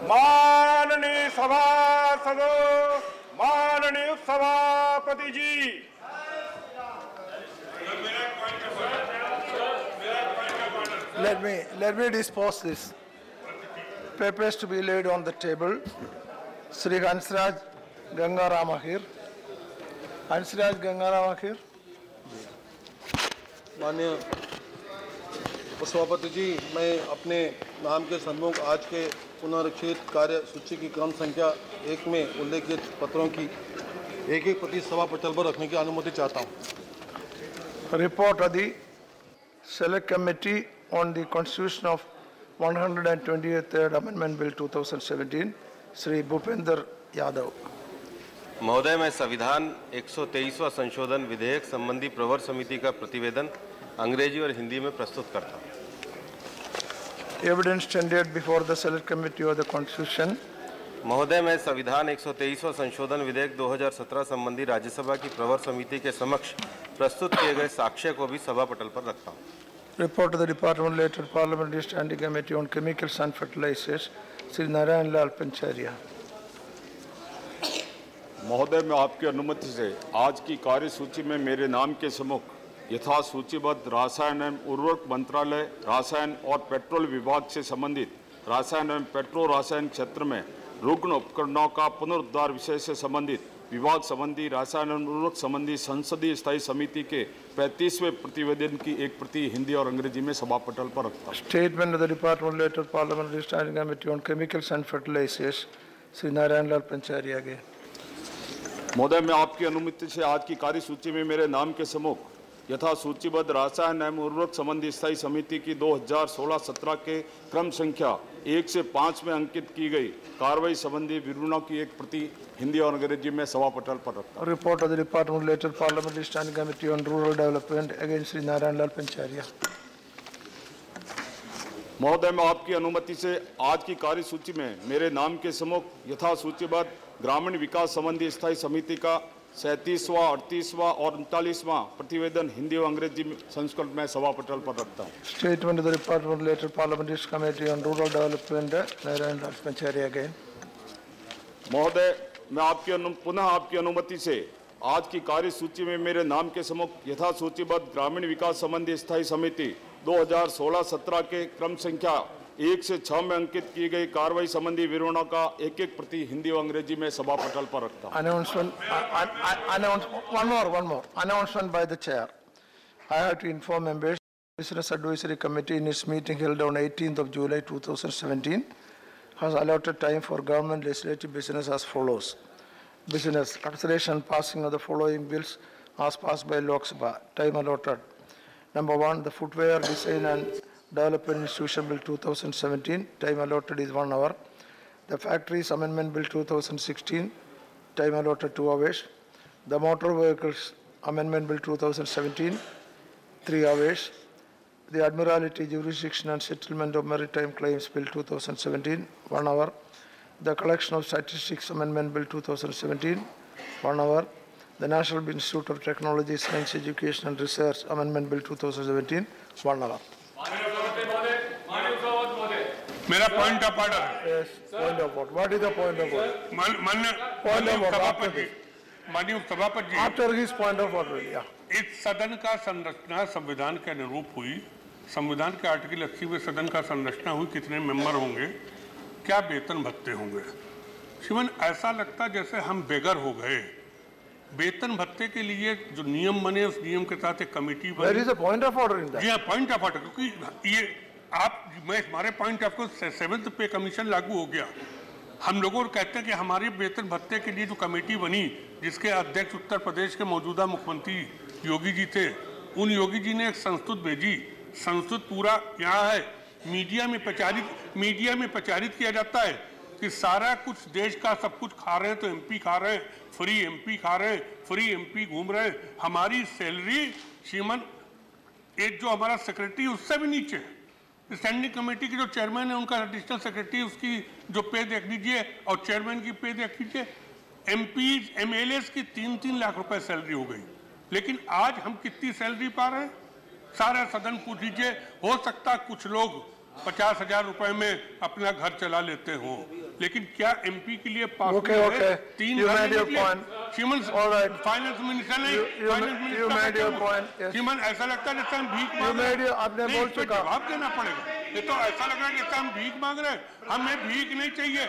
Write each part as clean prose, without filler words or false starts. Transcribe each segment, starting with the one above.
माननीय सभासदों, माननीय सभापति जी, let me dispose this papers to be laid on the table. Sri Hansraj Gangaram here. Hansraj Gangaram here. माननीय उपसभापति जी, मैं अपने नाम के सम्मुख आज के पुनरीक्षित कार्य सूची की क्रम संख्या 1 में उल्लेखित पत्रों की एक प्रति सभा पटल पर रखने की अनुमति चाहता हूं। Report of the Select Committee on the Constitution of 123rd Amendment Bill 2017, Sri Bhupender Yadav. महोदय, मैं संविधान 123वां संशोधन विधेयक संबंधी प्रवर समिति का प्रतिवेदन अंग्रेजी और हिंदी में प्रस्तुत करता हूँ। Evidence tendered before the Select Committee of the Constitution. महोदय, मैं संविधान 123वां संशोधन विधेयक 2017 संबंधी राज्यसभा की प्रवर समिति के समक्ष प्रस्तुत किए गए साक्ष्य को भी सभा पटल पर रखता हूँ। Report of the Department-related Parliamentary Standing Committee on Chemicals and Fertilizers, Sri Narayan Lal Pancharia. महोदय, मैं आपकी अनुमति से आज की कार्यसूची में मेरे नाम के सम्मुख यथा सूचीबद्ध रसायन एवं उर्वरक मंत्रालय, रसायन और पेट्रोल विभाग से संबंधित रसायन एवं पेट्रो रसायन क्षेत्र में रुग्ण उपकरणों का पुनरुद्धार विषय से संबंधित विभाग संबंधी रसायन एवं उर्वरक संबंधी संसदीय स्थायी समिति के 35वें प्रतिवेदन की एक प्रति हिंदी और अंग्रेजी में सभा पटल पर रखता हूँ। Statement of the Department-related Parliamentary Standing Committee on Chemicals and Fertilizers, Sri Narayan Lal Pancharia again. महोदय, मैं आपकी अनुमति से आज की कार्यसूची में मेरे नाम के सम्मुख यथा सूचीबद्ध रसायन एवं उर्वरक संबंधी स्थायी समिति की 2016-17 के क्रम संख्या 1 से 5 में अंकित की गई कार्रवाई संबंधी विवरणों की एक प्रति हिंदी और अंग्रेजी में सभा पटल पर रखता हूं। Report of the Department-related Parliamentary Standing Committee on Rural Development against Sri Narayan Lal Pancharia. महोदय, मैं आपकी अनुमति से आज की कार्यसूची में मेरे नाम के सम्मुख यथा सूचीबद्ध ग्रामीण विकास संबंधी स्थायी समिति का 37वां, 38वां और 39वां प्रतिवेदन हिंदी और अंग्रेजी संस्करण में सभा पटल पर रखता हूँ। Statement of the Department-related Parliamentary Committee on Rural Development, Narayan Lal Pancharia again. महोदय, मैं पुनः आपकी अनुमति से आज की कार्यसूची में मेरे नाम के सम्मुख यथा सूचीबद्ध ग्रामीण विकास संबंधी स्थायी समिति 2016-17 के क्रम संख्या 1 से 6 में अंकित की गई कार्रवाई संबंधी विवरणों का एक प्रति हिंदी और अंग्रेजी में सभा पटल पर रखता हूं। One more. Announcement by the chair. I have to inform members, Business Advisory Committee in its meeting held on 18th of July 2017 has allotted time for government legislative business as follows. Business, consideration and passing of the following bills as passed by Lok Sabha. Time allotted. Number 1, the Footwear Design and Development Institution Bill 2017, time allotted is 1 hour. The Factories Amendment Bill 2016, time allotted 2 hours. The Motor Vehicles Amendment Bill 2017, 3 hours. The Admiralty Jurisdiction and Settlement of Maritime Claims Bill 2017, 1 hour. The Collection of Statistics Amendment Bill 2017, 1 hour. The National Institute of Technology, Science, Education and Research Amendment Bill 2017, 1 hour. मेरा point of order. Yes, point of order. What is the point of order? माननीय सभापति जी, After his point of order, yeah. इस सदन का संरचना संविधान के अनुरूप हुई। संविधान के आर्टिकल 80 में सदन का संरचना हुई, कितने मेंबर होंगे, क्या वेतन भत्ते होंगे। शिवन, ऐसा लगता जैसे हम बेघर हो गए। वेतन भत्ते के लिए जो नियम बने, उस नियम के साथ एक कमेटी बनी। There is a point of order in that. जी हाँ, पॉइंट ऑफ ऑर्डर, क्योंकि ये हमारे पॉइंट ऑफ 7th पे कमीशन लागू हो गया। हम लोगों को कहते हैं कि हमारे वेतन भत्ते के लिए जो कमेटी बनी, जिसके अध्यक्ष उत्तर प्रदेश के मौजूदा मुख्यमंत्री योगी जी थे, उन योगी जी ने एक संस्तुत भेजी। संस्तुत पूरा यहाँ है, मीडिया में प्रचारित किया जाता है कि सारा कुछ देश का सब कुछ खा रहे हैं तो एमपी खा रहे हैं, फ्री एमपी खा रहे हैं, फ्री एमपी घूम रहे हैं। हमारी सैलरी श्रीमान एक जो हमारा सेक्रेटरी उससे भी नीचे है। स्टैंडिंग कमेटी के जो चेयरमैन है, उनका एडिशनल सेक्रेटरी, उसकी जो पे देख लीजिए और चेयरमैन की पे देख लीजिए। एमपी एमएलएस की 3-3 लाख रुपए सैलरी हो गई, लेकिन आज हम कितनी सैलरी पा रहे हैं? सारा सदन पूछ लीजिए। हो सकता कुछ लोग 50,000 रुपए में अपना घर चला लेते हो, लेकिन क्या एमपी के लिए पास Okay, हुए okay. हैं? 3 You घर made your निकले। point. श्रीमन All right. फाइनेंस मिनिस्टर ने You made your point. Yes. श्रीमन ऐसा लगता है जैसे हम भीख You मांग रहे made your- आपने नहीं, बोल इस पे चुका। जवाब देना पड़ेगा। ये तो ऐसा लग रहा है जैसे हम भीख मांग रहे हैं। हमें भीख नहीं चाहिए।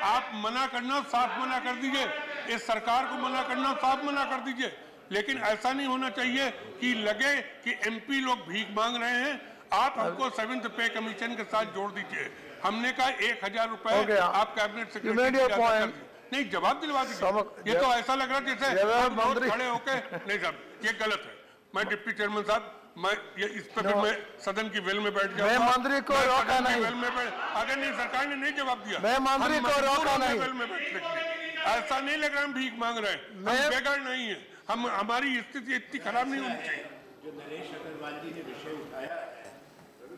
आप मना करना, साफ मना कर दीजिए। इस सरकार को मना करना, साफ मना कर दीजिए। लेकिन ऐसा नहीं होना चाहिए कि लगे कि एमपी लोग भीख मांग रहे हैं। आप हमको 7th पे कमीशन के साथ जोड़ दीजिए। हमने कहा 1000 रुपए आप कैबिनेट सेक्रेटरी नहीं जवाब दिलवा दीजिए। ये तो ऐसा लग रहा है जैसे हम रोज खड़े होके नहीं साहब ये गलत है। मैं डिप्टी चेयरमैन साहब मैं ये इस पर मैं सदन की वेल में बैठ जाऊंगा। मैं मंत्री को रोका नहीं। वेल में अगर नहीं सरकार ने नहीं जवाब दिया मैं मंत्री को रोका नहीं। वेल में बैठ सकते। ऐसा नहीं लग रहा हम भीख मांग रहे हैं। हम बेकार नहीं है। हम हमारी स्थिति इतनी खराब नहीं होनी चाहिए। जो नरेश अग्रवाल जी ने विषय उठाया है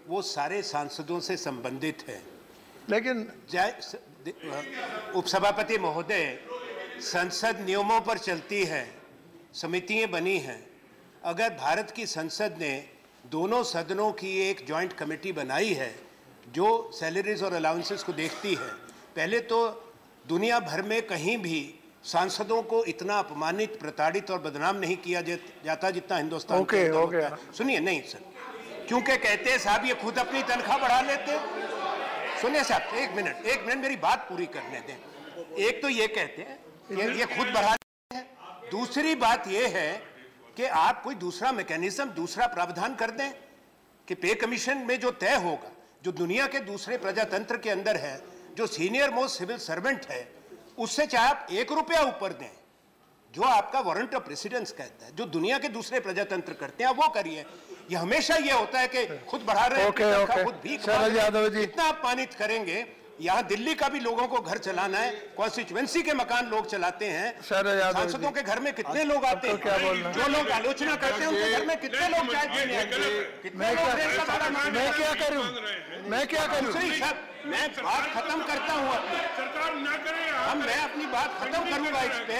वो सारे सांसदों से संबंधित है। लेकिन उपसभापति महोदय, संसद नियमों पर चलती है, समितियां बनी हैं। अगर भारत की संसद ने दोनों सदनों की एक जॉइंट कमेटी बनाई है जो सैलरीज और अलाउंसेस को देखती है, पहले तो दुनिया भर में कहीं भी सांसदों को इतना अपमानित, प्रताड़ित और बदनाम नहीं किया जाता जितना हिंदुस्तान के अंदर होता है। सुनिए, नहीं सर, क्योंकि कहते हैं साहब ये खुद अपनी तनख्वाह बढ़ा लेते हैं। सुनिए साहब, एक मिनट मेरी बात पूरी करने दें। एक तो ये कहते हैं ये खुद बढ़ा लेते हैं, दूसरी बात ये है कि आप कोई दूसरा मैकेनिज्म, दूसरा प्रावधान कर दें कि पे कमीशन में जो तय होगा, जो दुनिया के दूसरे प्रजातंत्र के अंदर है, जो सीनियर मोस्ट सिविल सर्वेंट है, उससे चाहे आप 1 रुपया ऊपर दें, जो आपका वारंट ऑफ प्रेसिडेंस कहता है, जो दुनिया के दूसरे प्रजातंत्र करते हैं, वो करिए। ये हमेशा ये होता है कि खुद बढ़ा रहे हैं, खुद भीख मांग रहे हैं। इतना अपमानित करेंगे। यहाँ दिल्ली का भी लोगों को घर चलाना है, कॉन्स्टिट्यूएंसी के मकान लोग चलाते हैं। सांसदों के घर में कितने लोग आते हैं? जो लोग आलोचना करते हैं उनके घर में कितने लोग चाय पीने आते हैं? कितने लोग मैं क्या करूं? मैं बात खत्म करता हूँ अपनी। सरकार ना करे। हम मैं अपनी बात खत्म करूंगा इस पे।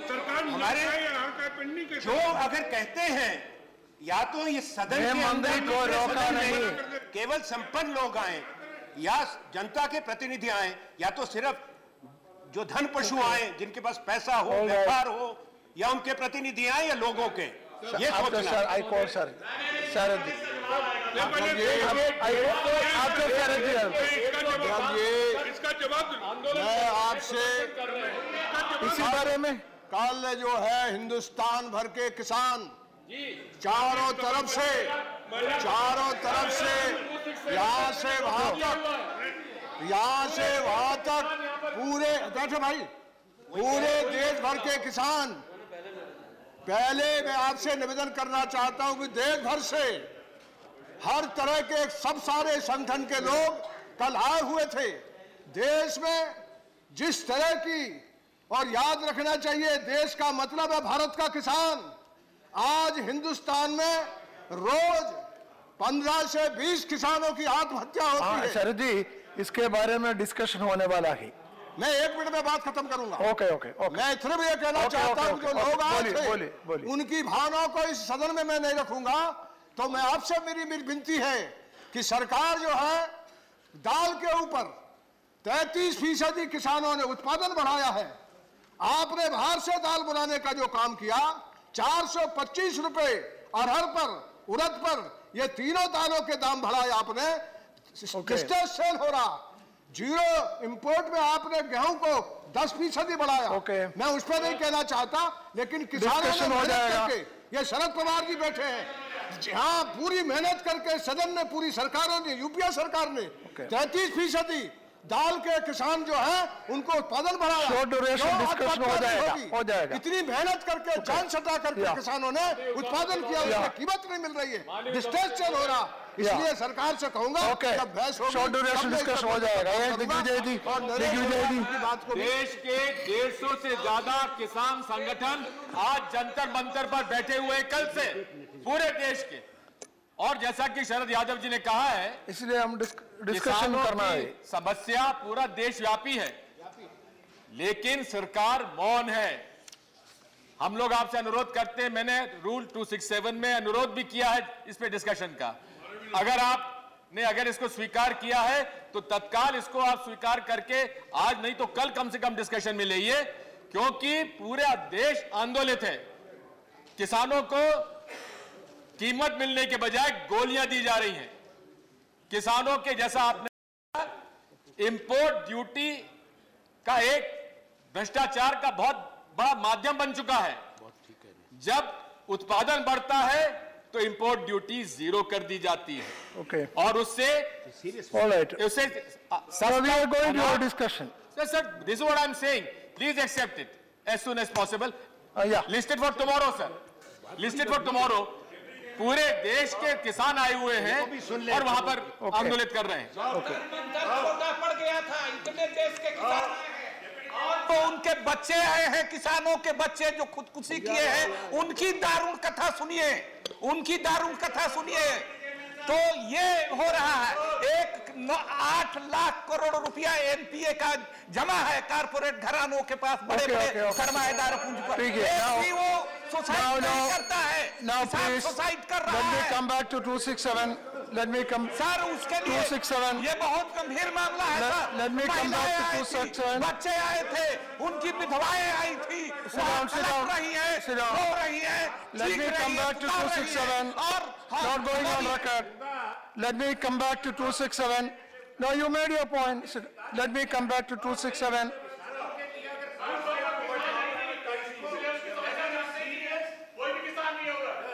हमारे जो अगर कहते हैं या तो ये सदन के अंदर को रोका नहीं, केवल संपन्न लोग आए या जनता के प्रतिनिधि आए, या तो सिर्फ जो धन पशु आए जिनके पास पैसा हो, व्यापार हो, या उनके प्रतिनिधि आए या लोगों के, ये सोचना। इसका जवाब मैं आपसे इसी बारे में कल जो है हिंदुस्तान भर के किसान चारों तरफ से यहाँ से वहां तक पूरे बैठे भाई, पूरे देश भर के किसान, पहले मैं आपसे निवेदन करना चाहता हूं कि देश भर से हर तरह के सब सारे संगठन के लोग कल आए हुए थे। देश में जिस तरह की, और याद रखना चाहिए देश का मतलब है भारत का किसान। आज हिंदुस्तान में रोज 15 से 20 किसानों की आत्महत्या होती है। शरद जी, इसके बारे में डिस्कशन होने वाला है। मैं 1 मिनट में बात खत्म करूंगा। ओके। मैं सिर्फ ये कहना चाहता हूं जो लोग आए थे उनकी भावनाओं को इस सदन में मैं नहीं रखूंगा। तो मैं आपसे मेरी विनती है कि सरकार जो है दाल के ऊपर 33% किसानों ने उत्पादन बढ़ाया है। आपने बाहर से दाल बनाने का जो काम किया, 425 रुपए अरहर पर, उड़द पर, ये तीनों दालों के दाम बढ़ाए आपने। डिस्ट्रेस सेल हो रहा, जीरो इंपोर्ट में आपने गेहूं को 10% बढ़ाया। मैं उस पर नहीं कहना चाहता, लेकिन किसानों ने मेहनत करके, ये शरद पवार जी बैठे हैं, जहां पूरी मेहनत करके सदन ने, पूरी सरकारों ने, यूपीए सरकार ने 33% दाल के किसान जो है उनको उत्पादन बढ़ाया। शॉर्ट ड्यूरेशन डिस्कशन हो जाएगा। इतनी मेहनत करके, जान सटा करके किसानों ने उत्पादन किया, उसकी कीमत नहीं मिल रही है, डिस्ट्रेस सेल हो रहा। इसलिए सरकार से कहूंगा जब बहस होगी, शॉर्ट ड्यूरेशन डिस्कशन हो जाएगा। देश के 150 से ज्यादा किसान संगठन आज जंतर मंतर पर बैठे हुए कल से पूरे देश के, और जैसा कि शरद यादव जी ने कहा है, इसलिए हम डिस्कशन करना है। समस्या पूरा देशव्यापी है, लेकिन सरकार मौन है। हम लोग आपसे अनुरोध करते हैं, मैंने रूल 267 में अनुरोध भी किया है इस पे डिस्कशन का। अगर आप ने अगर इसको स्वीकार किया है तो तत्काल इसको आप स्वीकार करके आज नहीं तो कल कम से कम डिस्कशन में लाइए, क्योंकि पूरा देश आंदोलित है। किसानों को कीमत मिलने के बजाय गोलियां दी जा रही हैं। किसानों के, जैसा आपने इंपोर्ट ड्यूटी का एक भ्रष्टाचार का बहुत बड़ा माध्यम बन चुका है। जब उत्पादन बढ़ता है तो इंपोर्ट ड्यूटी जीरो कर दी जाती है। Okay. और उससे All right. उससे So we are going to our discussion. Sir, this is what I'm saying. Please accept it as soon as possible. Yeah. List it for tomorrow, sir. List it for tomorrow. पूरे देश के किसान आए हुए हैं और वहां पर आंदोलित कर रहे हैं। पड़ गया था, इतने देश के किसान तो उनके बच्चे आए हैं, किसानों के बच्चे जो खुदकुशी किए हैं, उनकी दारुण कथा सुनिए, उनकी दारुण कथा सुनिए। तो ये हो रहा है, 8 लाख करोड़ रुपया एनपीए का जमा है कारपोरेट घरानों के पास, बड़े बड़े सरमाएदार पूंजीपति। वो सुसाइड करता है, किसान सुसाइड कर रहा है। Let me come back to 267. Let me come. Sir उसके लिए 267. ये बहुत गंभीर मामला है sir. Let me come back to 267. बच्चे आए थे, उनकी विधवाएं आई थी, sit down, रही है, रो रही है। Let me come back to 267. Not going on record. Let me come back to 267. No, you made your point. Let me come back to 267.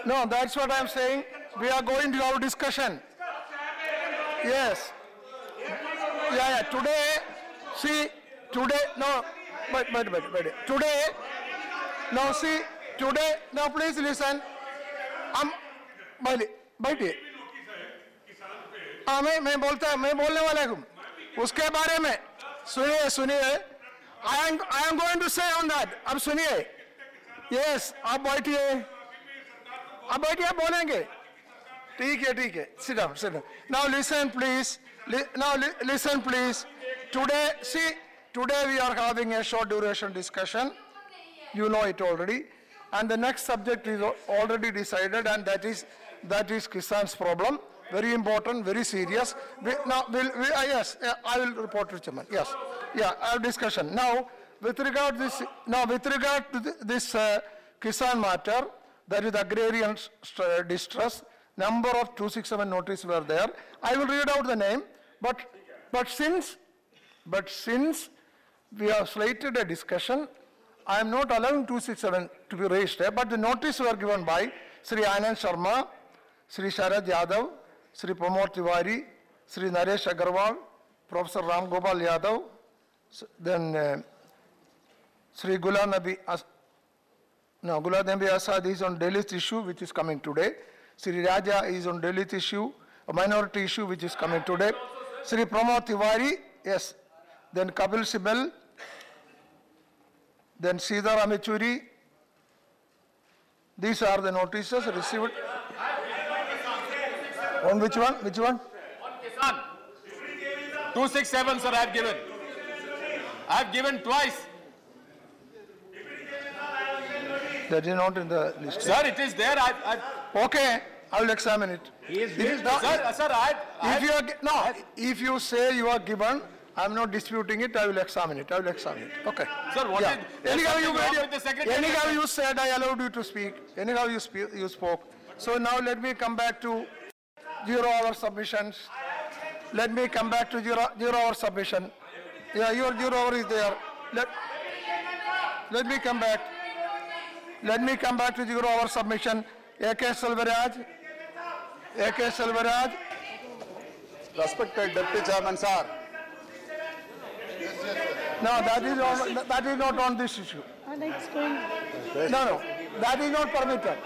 No, that's what I'm saying. We are going to our discussion. Yes. Yeah. Today, see, today, no, wait. Today, no, see, today, now please listen. बैठिए। मैं बोलने वाला हूँ उसके बारे में। सुनिए। I am going to say on that. अब सुनिए। Yes, आप बैठिए। आप बोलेंगे। ठीक है। Sit down. Now listen, please. Listen, please. Today we are having a short duration discussion. You know it already. And the next subject is already decided, and that is Kisan's problem. Very important, very serious. Yes, I will report to Chairman. Yes, our discussion. Now, with regard to this Kisan matter, that is agrarian distress, number of 267 notices were there. I will read out the name, but since we have slated a discussion, I am not allowing 267 to be raised here, but the notice were given by Sri Anand Sharma, Sri Sharad Yadav, Sri Pramod Tiwari, Sri Naresh Agarwal, Professor Ram Gopal Yadav, then Sri Ghulam Nabi Asad is on Dalit issue, which is coming today. Sri Rajya is on Dalit issue, a minority issue, which is coming today. Sri Pramod Tiwari, yes. Then Kapil Sibal, then Sridhar Amichuri. These are the notices received. On which one? On Kisan. 267, sir, I have given. I have given twice. That is not in the list. Sir, it is there. Okay, I will examine it. If you say you are given, I am not disputing it. I will examine it. Okay. Sir, what is anyhow you said I allowed you to speak. Anyhow you spoke. So now let me come back to 0-hour submissions. Let me come back to 0-hour submission. Yeah, your 0-hour is there. Let me come back. Let me come back to 0-hour submission. A.K. Selvaraj. Respected Deputy Chairman, sir. No, that is not on this issue. No, that is not permitted.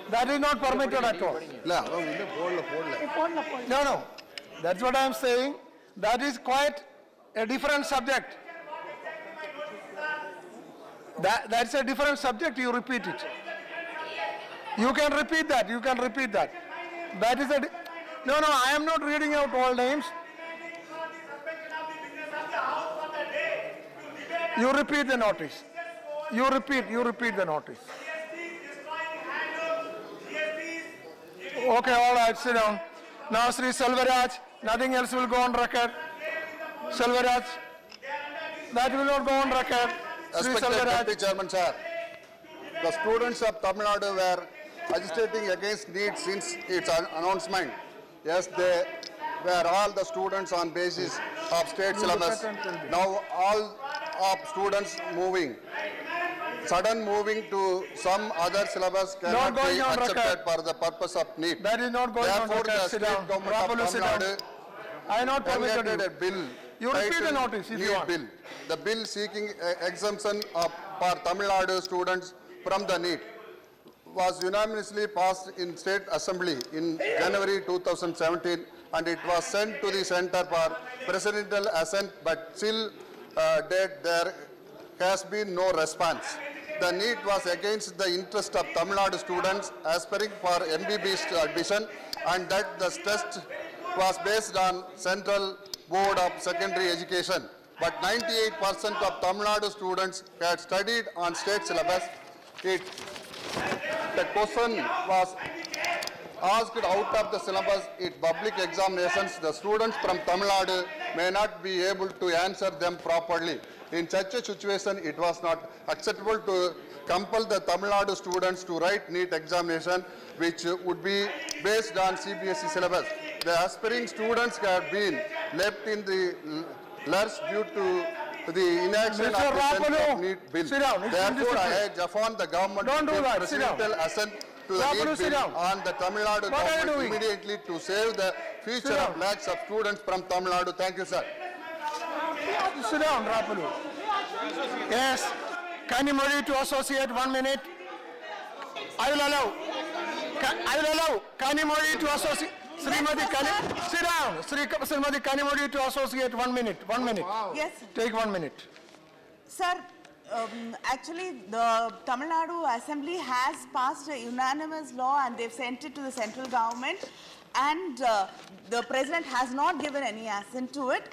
That is not permitted at all. No. That's what I am saying. That is quite a different subject. That's a different subject. You repeat it. You can repeat that. That is a. No. I am not reading out all names. You repeat the notice. You repeat the notice. Okay, all right, sit down. Now, Sri Selvaraj, nothing else will go on record. Selvaraj, that will not go on record. Sri Respected Selvaraj. Deputy Chairman, sir. The students of Tamil Nadu were agitating against NEET since its announcement. Yes, they were all the students on basis of state syllabus. Now all of students moving. Sudden moving to some other syllabus cannot be accepted for the purpose of NEET. That is not going on record. Sit down. Rapulu, sit down. I have not permitted a bill. You repeat the notice if you want. Bill. The bill seeking exemption for Tamil Nadu students from the NEET was unanimously passed in State Assembly in January 2017, and it was sent to the Centre for Presidential Assent, but till date there has been no response. The NEET was against the interest of Tamil Nadu students aspiring for MBBS admission, and that the test was based on Central Board of Secondary Education. But 98% of Tamil Nadu students had studied on state syllabus. The question was asked out of the syllabus in public examinations. The students from Tamil Nadu may not be able to answer them properly. In such a situation, it was not acceptable to compel the Tamil Nadu students to write NEET examination, which would be based on CBSE syllabus. The aspiring students have been left in the lurch due to the inaction of the NEET bill. Therefore, I Japan the government to give presidential assent to the NEET bill on the Tamil Nadu government immediately to save the future of lakhs of students from Tamil Nadu. Thank you, sir. Sit down, Rapulu. Yes. Kanimori to associate 1 minute. I will allow. Kanimori to associate. Srimati Kanimori, sit down. Srimati Kanimori to associate 1 minute. 1 minute. Wow. Yes. Take 1 minute. Sir, actually the Tamil Nadu Assembly has passed a unanimous law and they've sent it to the central government, and the President has not given any assent to it.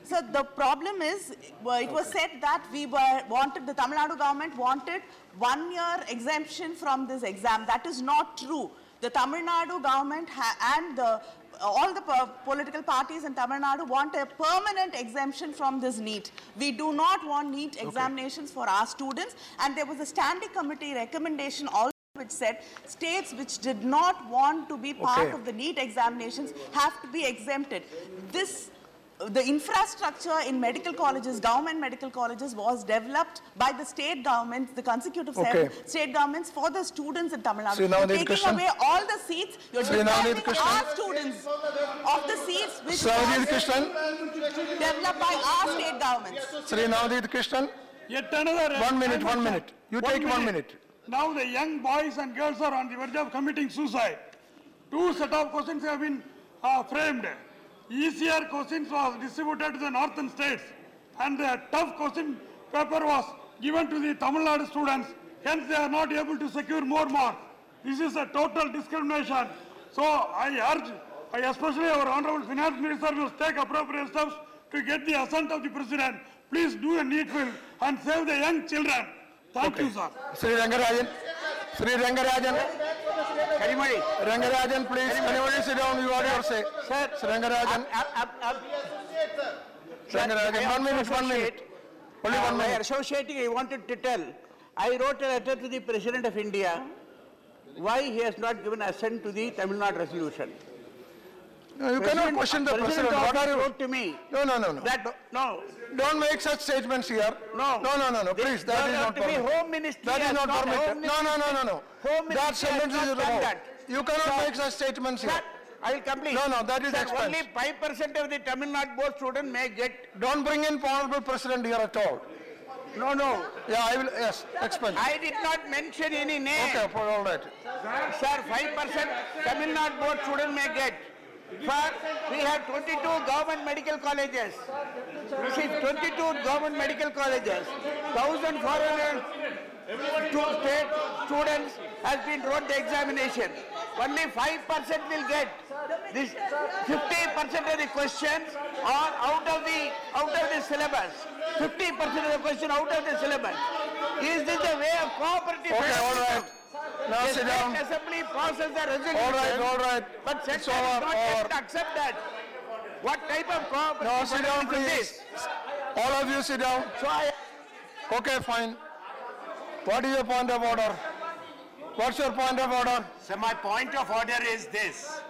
So the problem is, it was said that the Tamil Nadu government wanted 1 year exemption from this exam. That is not true. The Tamil Nadu government and all the political parties in Tamil Nadu want a permanent exemption from this NEET. We do not want NEET examinations for our students, and there was a standing committee recommendation also which said states which did not want to be part of the NEET examinations have to be exempted. The infrastructure in medical colleges, government medical colleges, was developed by the state governments, the consecutive state governments, for the students in Tamil Nadu. You're taking away all the seats, you're depriving our students of the seats which were developed by our state governments. Sri Navadip Krishnan, yet another 1 minute, 1 minute. You take 1 minute. Now the young boys and girls are on the verge of committing suicide. 2 sets of questions have been framed. Easier questions was distributed to the northern states, and the tough question paper was given to the Tamil Nadu students. Hence, they are not able to secure more marks. This is a total discrimination. So, I urge, especially our Honorable Finance Minister, will take appropriate steps to get the assent of the President. Please do the needful and save the young children. Thank you, sir. Sri Rangarajan. Sri Rangarajan. Kanimori. Rangarajan, please. Kanimori, sit down. You are your say. Sir. Sri Rangarajan. Rangarajan, 1 minute, 1 minute. Only 1 minute. Associating, I wanted to tell. I wrote a letter to the President of India why he has not given assent to the Tamil Nadu resolution. No, you cannot question the President. What are you wrote to me? No. No. Don't make such statements here. No. Please, that is not permitted. Home Ministry. That is not permitted. No. Home That sentence is wrong. You cannot make such statements here. I will complete. No, that is expense. Only 5% of the Tamil Nadu board students may get. Don't bring in Honorable President here at all. No. Yeah, I will, yes, expense. I did not mention any name. Okay, for all right. Sir, 5% Tamil Nadu board students may get. We have 22 government medical colleges. This is 22 government medical colleges. 1,400 state students has been wrote the examination. Only 5% will get. This 50% of the questions are out of the syllabus. 50% of the question out of the syllabus. Is this the way of cooperative? Okay, all right. Now the sit down. State Assembly passes the resolution. All right. But It's Central is over, not able to accept that. What type of cooperation No, sit down, is please. this? All of you sit down. So Okay, fine. What is your point of order? What's your point of order? So my point of order is this,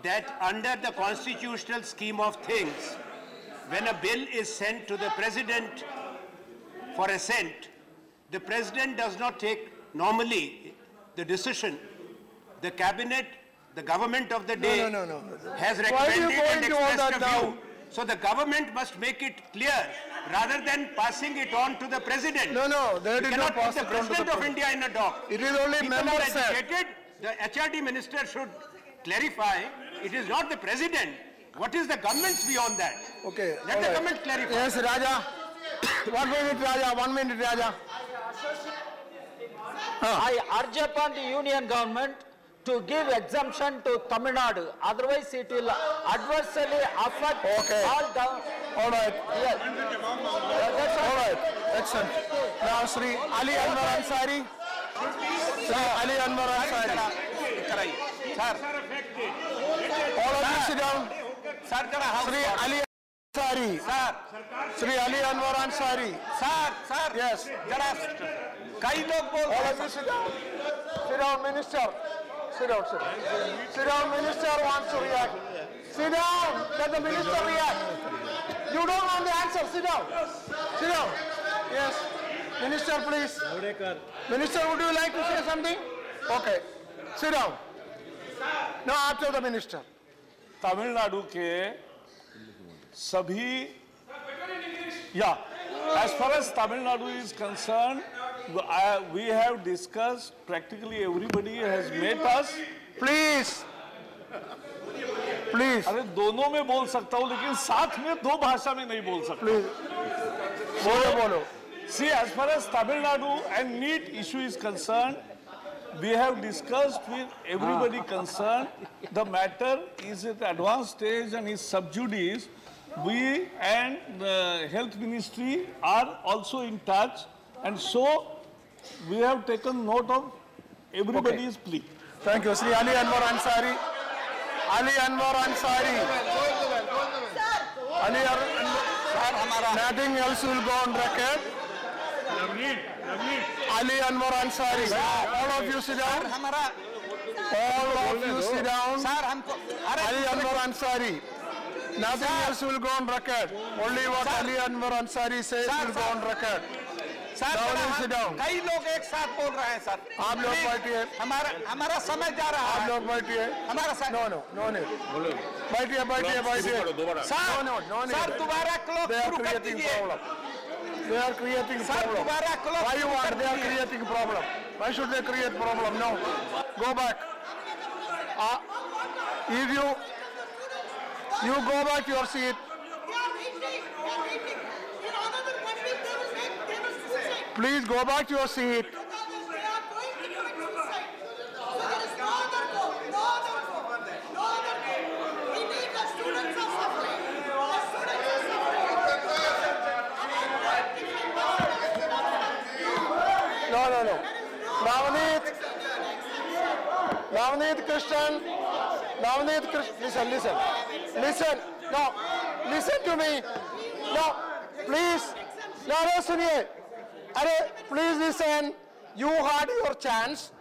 that under the constitutional scheme of things, when a bill is sent to the President for assent, the President does not take normally the decision. The Cabinet, the government of the day has recommended and expressed a view. So the government must make it clear rather than passing it on to the President. They did not pass the it on to the President of India in a dock. It is only People are members said. educated. The HRD minister should clarify. It is not the President. What is the government's view on that? Okay. Let the government clarify. Yes, Raja. 1 minute, Raja. 1 minute, Raja. I urge upon the union government to give exemption to Tamil Nadu. Otherwise, it will adversely affect all the... All right. Yes. All right. Excellent. Now, Sri Ali Anwar Ansari. Sri Ali Anwar Ansari. All of you sit down. Sri Ali Ansari. Sri Ali Anwar Ansari. Yes. All of you sit down. Sit down, Minister. Sit down, sir. Sit down, Minister wants to react. Sit down. Let the Minister react. You don't want the answer. Sit down. Sit down. Yes. Minister, please. Minister, would you like to say something? Okay. Sit down. Now, after the Minister. Tamil Nadu के सभी as far as Tamil Nadu is concerned, we have discussed, practically everybody has met us. Please. Please. अरे दोनों में बोल सकता हूँ लेकिन साथ में दो भाषा में नहीं बोल सकता. Please. बोलो. See, as far as Tamil Nadu and NEET issue is concerned, we have discussed with everybody concerned. The matter is at advanced stage and is sub judice. We and the Health Ministry are also in touch, and so we have taken note of everybody's plea. Thank you. Sri Ali Anwar Ansari. Ali Anwar Ansari. Ali Anwar. Nothing else will go on record. Ali Anwar Ansari. All of you sit down. All of you sit down. Ali Anwar Ansari. Nothing else will go on record. Only what Ali Anwar Ansari says will go on record. Now sit down. कई लोग एक साथ बोल रहे हैं sir. आप लोग बैठिए. हमारा समय जा रहा है. आप लोग बैठिए. हमारा No need. बैठिए. सर दोबारा क्लॉक शुरू कर दीजिए. They are creating problem. Why you want? They are creating problem. Why should they create problem? No. Go back. If you go back to your seat. Please go back to your seat. No. Navneet Krishnan. Listen. No. Listen to me. No. Please. No, suniye. Please listen. You had your chance.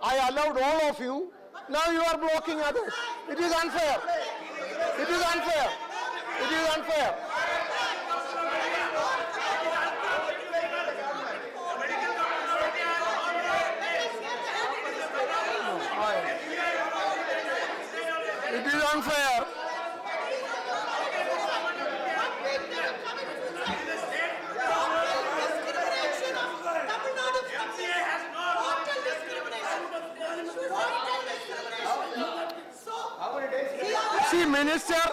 I allowed all of you. Now you are blocking others. It is unfair. It is unfair. See, Minister,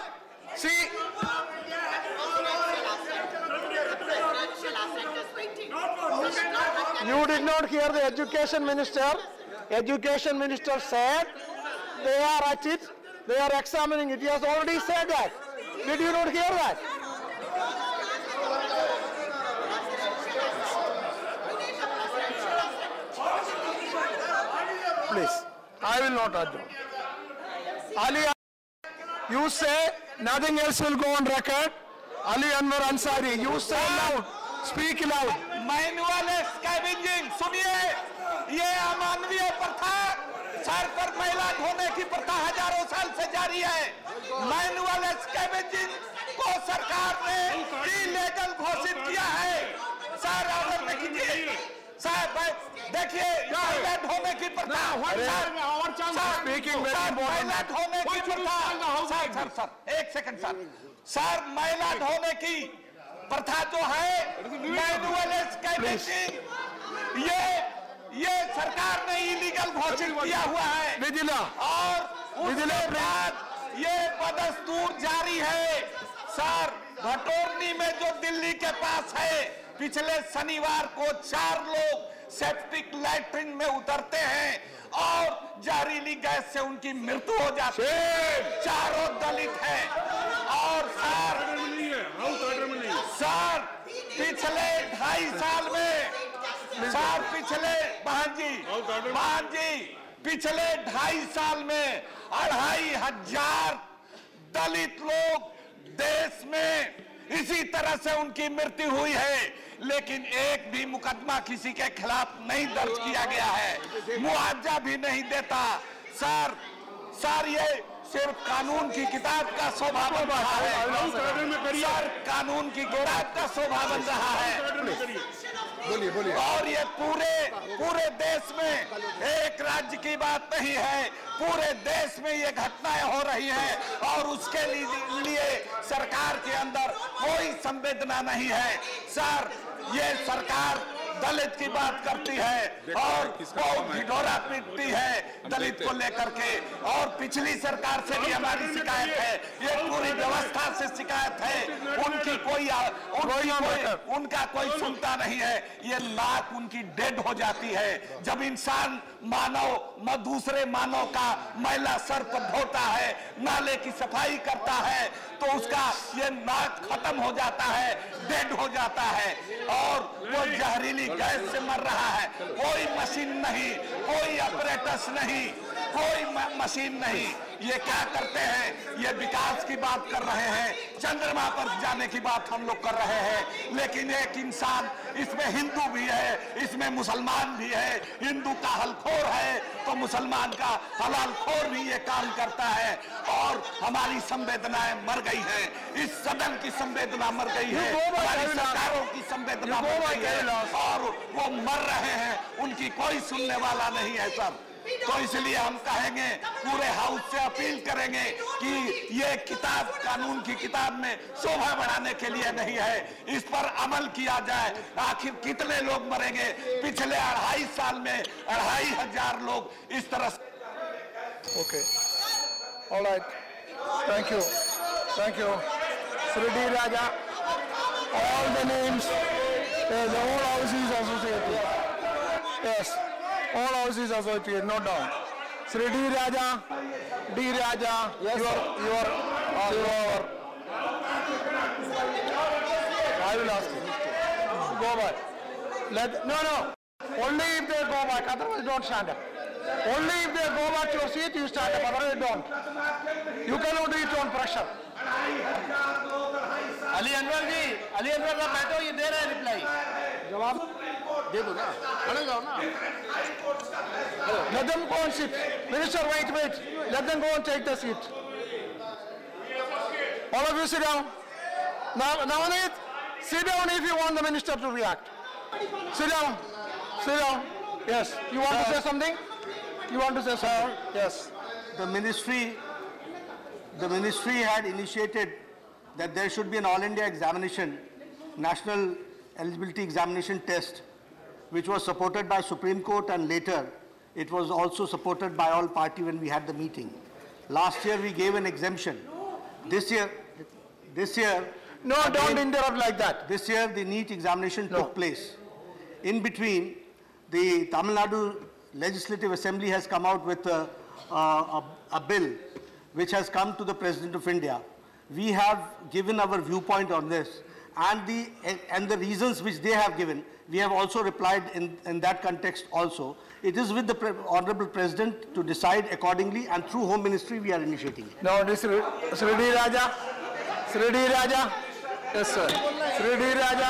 you did not hear the Education Minister. Education Minister said they are at it, they are examining it. He has already said that. Did you not hear that? please. I will not adjourn. Ali, you say nothing else will go on record. Ali Anwar Ansari, you say loud. Speak loud. Manual scavenging सुनिए, ये अमानवीय प्रथा, sir पर मैला ढोने की प्रथा हजारों साल से जारी है। मैनुअल स्कैवेंजिंग को सरकार ने इलीगल घोषित किया है। सर ऑर्डर में कीजिए। सर देखिए मैला ढोने की प्रथा, मैला ढोने की प्रथा, सर एक सेकंड सर मैला ढोने की प्रथा जो है मैनुअल स्कैवेंजिंग, ये सरकार ने इलीगल घोषित किया हुआ है और उसके बाद ये बदस्तूर जारी है। सर भटोरनी में जो दिल्ली के पास है, पिछले शनिवार को 4 लोग सेप्टिक लैट्रिन में उतरते हैं और जहरीली गैस से उनकी मृत्यु हो जाती है। चारों दलित हैं और सर पिछले 2.5 साल में सर पिछले पिछले 2.5 साल में 2,500 दलित लोग देश में इसी तरह से उनकी मृत्यु हुई है, लेकिन एक भी मुकदमा किसी के खिलाफ नहीं दर्ज किया गया है, मुआवजा भी नहीं देता। सर ये सिर्फ कानून की किताब का शोभा बन रहा है। सर कानून की किताब का शोभा बन रहा है। बोलिए। और ये पूरे देश में एक राज्य की बात नहीं है, पूरे देश में ये घटनाएं हो रही हैं और उसके लिए सरकार के अंदर कोई संवेदना नहीं है। सर ये सरकार दलित की बात करती है और बहुत ढिढोरा पीटती है दलित को लेकर के, और पिछली सरकार से भी हमारी शिकायत है, ये पूरी व्यवस्था से शिकायत है। उनका कोई सुनता नहीं है। ये नाक उनकी डेड हो जाती है। जब इंसान दूसरे मानव का मैला सर पर धोता है, नाले की सफाई करता है, तो उसका ये नाक खत्म हो जाता है, डेड हो जाता है और वो जहरीली गैस से मर रहा है। कोई मशीन नहीं, कोई ऑपरेटर्स नहीं, कोई मशीन नहीं। ये क्या करते हैं? ये विकास की बात कर रहे हैं, चंद्रमा पर जाने की बात हम लोग कर रहे हैं, लेकिन एक इंसान, इसमें हिंदू भी है, इसमें मुसलमान भी है। हिंदू का हलखोर है तो मुसलमान का हलालखोर भी ये काम करता है और हमारी संवेदनाएं मर गई हैं। इस सदन की संवेदना मर गई है, हमारी सरकारों की संवेदना मर गई है और वो मर रहे हैं, उनकी कोई सुनने वाला नहीं है सर। तो इसलिए हम कहेंगे, पूरे हाउस से अपील करेंगे कि ये किताब कानून की किताब में शोभा बढ़ाने के लिए नहीं है, इस पर अमल किया जाए। आखिर कितने लोग मरेंगे? पिछले 2.5 साल में 2,500 लोग इस तरह से। Okay, alright, thank you Shri Raja, all the names, the whole house is associated, yes, all houses associated, note down. Sri D. Raja, yes, your I will ask you. Go back. No. Only if they go back, otherwise don't stand up. Only if they go back to your seat, you stand up, otherwise don't. You cannot do it on pressure. Ali Anwar साहब बैठो, ये दे रहे हैं reply, जवाब दे दो ना, खड़े जाओ ना। Let them go and sit. Minister, wait. Let them go and take the seat. All of you sit down. Navneet, sit down if you want the minister to react. Sit down. Yes. You want to say something? Yes. The ministry had initiated that there should be an all-India examination, national eligibility examination test, which was supported by Supreme Court, and later it was also supported by all party when we had the meeting. Last year we gave an exemption. This year. No, don't interrupt like that. This year the NEET examination took place. In between, the Tamil Nadu Legislative Assembly has come out with a bill which has come to the President of India. We have given our viewpoint on this, and the reasons which they have given, we have also replied in that context also. It is with the Honorable President to decide accordingly, and through Home Ministry we are initiating it. Now, this Sri D. Raja. Sri D. Raja. Yes, sir. Sri D. Raja.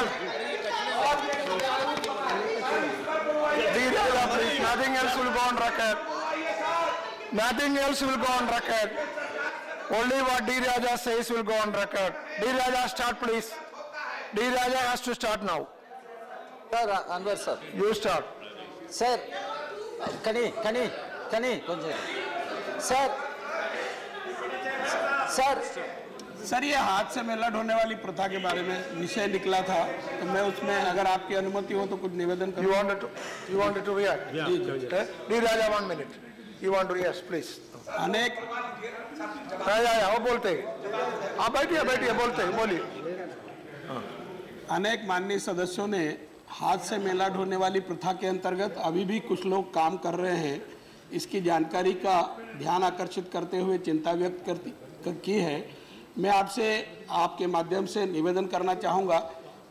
D. Raja, please. Nothing else will go on record. Nothing else will go on record. Only what D. Raja says will go on record. D. Raja, start, please. D. Raja has to start now. Sir, Anwar sir. You start. Sir, Kani, sir, sir ये हाथ से मेला ढोने वाली प्रथा के बारे में विषय निकला था, तो मैं उसमें अगर आपकी अनुमति हो तो कुछ निवेदन करूं। You wanted to react? Yeah. D. Raja, 1 minute. You want to yes, please. अनेक वो बोलते हैं, आप बैठिए बोलिए। अनेक माननीय सदस्यों ने हाथ से मेला ढोने वाली प्रथा के अंतर्गत अभी भी कुछ लोग काम कर रहे हैं, इसकी जानकारी का ध्यान आकर्षित करते हुए चिंता व्यक्त की है। मैं आपसे आपके माध्यम से निवेदन करना चाहूँगा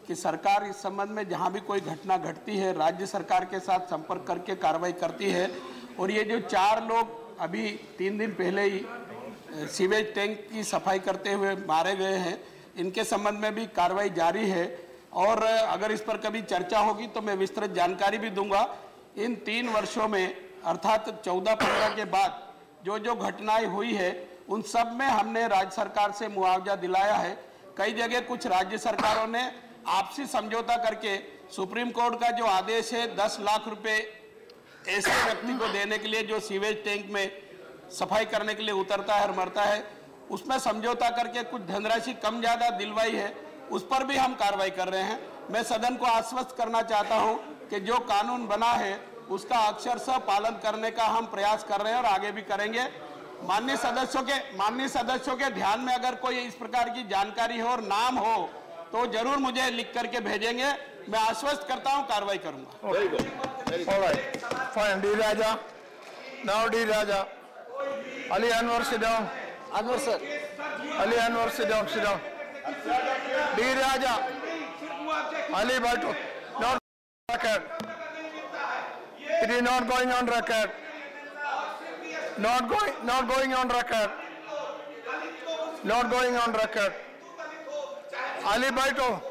कि सरकार इस संबंध में जहाँ भी कोई घटना घटती है राज्य सरकार के साथ संपर्क करके कार्रवाई करती है। और ये जो 4 लोग अभी 3 दिन पहले ही सीवेज टैंक की सफाई करते हुए मारे गए हैं, इनके संबंध में भी कार्रवाई जारी है और अगर इस पर कभी चर्चा होगी तो मैं विस्तृत जानकारी भी दूंगा। इन 3 वर्षों में अर्थात 14-15 के बाद जो घटनाएं हुई है उन सब में हमने राज्य सरकार से मुआवजा दिलाया है। कई जगह कुछ राज्य सरकारों ने आपसी समझौता करके सुप्रीम कोर्ट का जो आदेश है 10 लाख रुपए ऐसे व्यक्ति को देने के लिए जो सीवेज टैंक में सफाई करने के लिए उतरता है और मरता है, उसमें समझौता करके कुछ धनराशि कम ज्यादा दिलवाई है, उस पर भी हम कार्रवाई कर रहे हैं। मैं सदन को आश्वस्त करना चाहता हूं कि जो कानून बना है उसका अक्षरशः पालन करने का हम प्रयास कर रहे हैं और आगे भी करेंगे। माननीय सदस्यों के ध्यान में अगर कोई इस प्रकार की जानकारी हो और नाम हो तो जरूर मुझे लिख करके भेजेंगे। मैं आश्वस्त करता हूं कार्रवाई करूंगा। All right. Fine. D. Raja. Now D. Raja. Ali Anwar, sit down. Anwar sir. Ali Anwar, sit down. D. Raja. Ali Bhatt. Not record. It is not going on record. Not going on record. Not going on record. Ali Bhatt.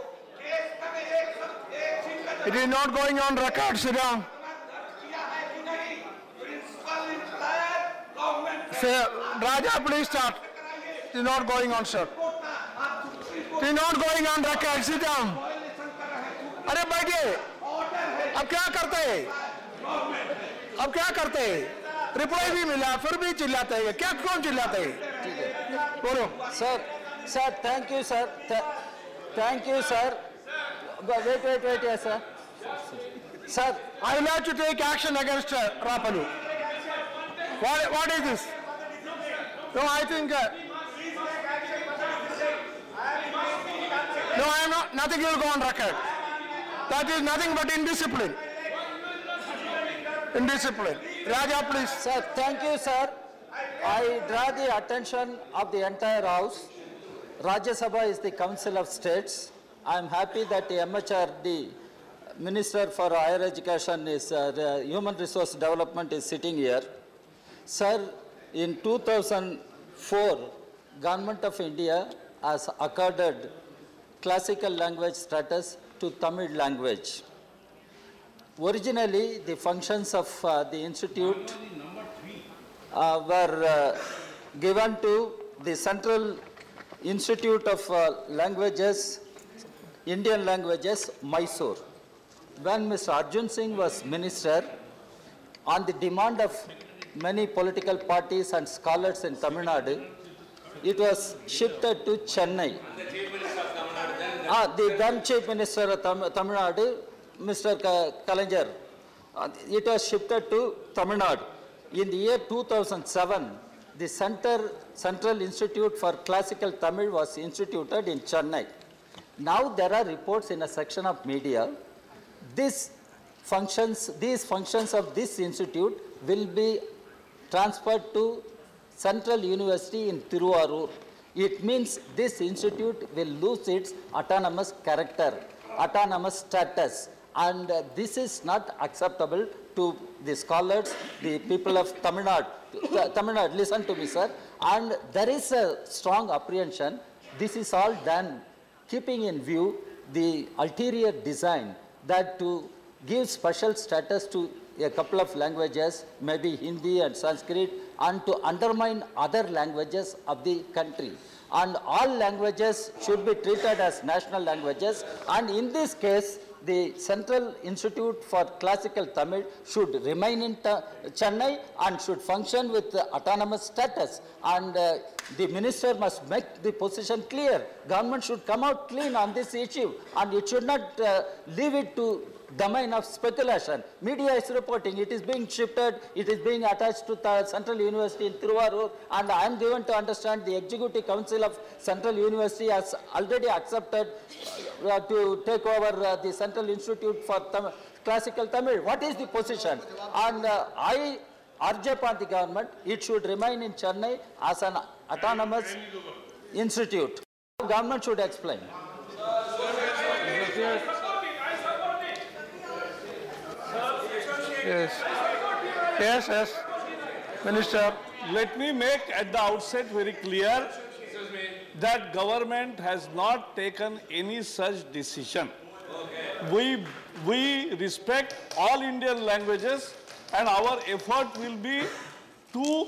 It is not going on record. Sit down. Say, Raja, please start. It is not going on, sir. It is not going on record. Sit down. अरे बैठिए। अब क्या करते हैं? Reply भी मिला, फिर भी चिल्लाते हैं। क्या कौन चिल्लाते हैं? बोलो। Sir, thank you, sir. Thank you, sir. Wait, yes, sir. Sir, I will have to take action against Rapalu. What is this? No, I think. No, I am not. Nothing will go on record. That is nothing but indiscipline. Indiscipline. Raja, please. Sir, thank you, sir. I draw the attention of the entire House. Rajya Sabha is the Council of States. I am happy that the MHRD, Minister for Higher Education, Human Resource Development, is sitting here. Sir, in 2004, Government of India has accorded classical language status to Tamil language. Originally, the functions of the institute were given to the Central Institute of Languages, Indian Languages, Mysore. When Mr. Arjun Singh was minister, on the demand of many political parties and scholars in Tamil Nadu, it was shifted to Chennai. The then Chief Minister of Tamil Nadu, Mr. Kalaignar, it was shifted to Tamil Nadu. In the year 2007, the Central Institute for Classical Tamil was instituted in Chennai. Now there are reports in a section of media. These functions of this institute will be transferred to Central University in Tiruvarur. it means this institute will lose its autonomous character, autonomous status. And this is not acceptable to the scholars, the people of Tamil Nadu. Tamil Nadu, listen to me, sir. And there is a strong apprehension. This is all done keeping in view the ulterior design that to give special status to a couple of languages, maybe Hindi and Sanskrit, and to undermine other languages of the country. And all languages should be treated as national languages. And in this case, the Central Institute for Classical Tamil should remain in Chennai and should function with autonomous status. And the minister must make the position clear. Government should come out clean on this issue, and it should not leave it to domain of speculation. Media is reporting it is being shifted, it is being attached to the Central University in Thiruvarur, and I am given to understand the Executive Council of Central University has already accepted to take over the Central Institute for Classical Tamil. What is the position? And I urge upon the government, it should remain in Chennai as an autonomous institute. Government should explain. Yes. Yes, yes. Minister. Let me make at the outset very clear that government has not taken any such decision. We respect all Indian languages, and our effort will be to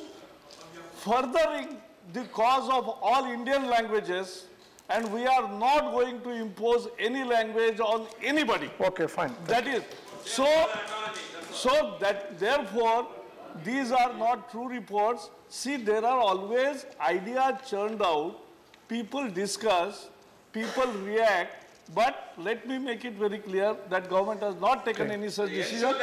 furthering the cause of all Indian languages, and we are not going to impose any language on anybody. Okay, fine. That is, so that therefore, these are not true reports. See, there are always ideas churned out, people discuss, people react, but let me make it very clear that government has not taken any such decision.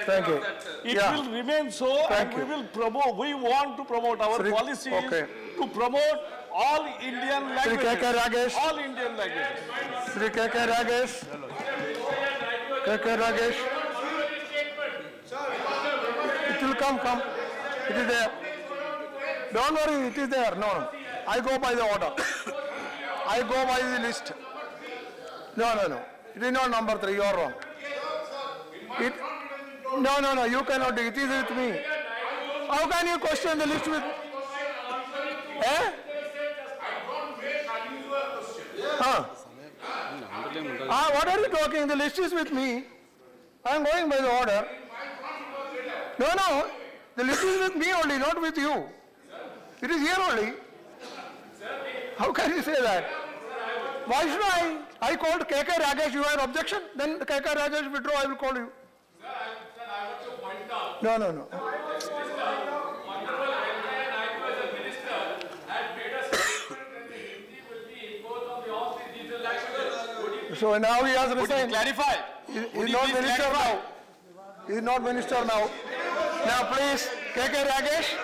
Thank you. It will remain so, and we will promote, we want to promote our policy to promote all Indian languages. All Indian languages. Sri K.K. Ragesh. K.K. Ragesh. It will come. It is there. Don't worry, it is there. No. I go by the order. I go by the list. No. It is not number 3. You are wrong. No. You cannot do it. It is with me. How can you question the list with? What are you talking? The list is with me. I am going by the order. No. The list is with me only, not with you. It is here only. How can you say that? Why should I called K.K. Ragesh. You have objection? Then K.K. Ragesh withdraw. I will call you. No. So now he has resigned. Clarify. He is not minister now. He is not minister now. Now please, K.K. Ragesh.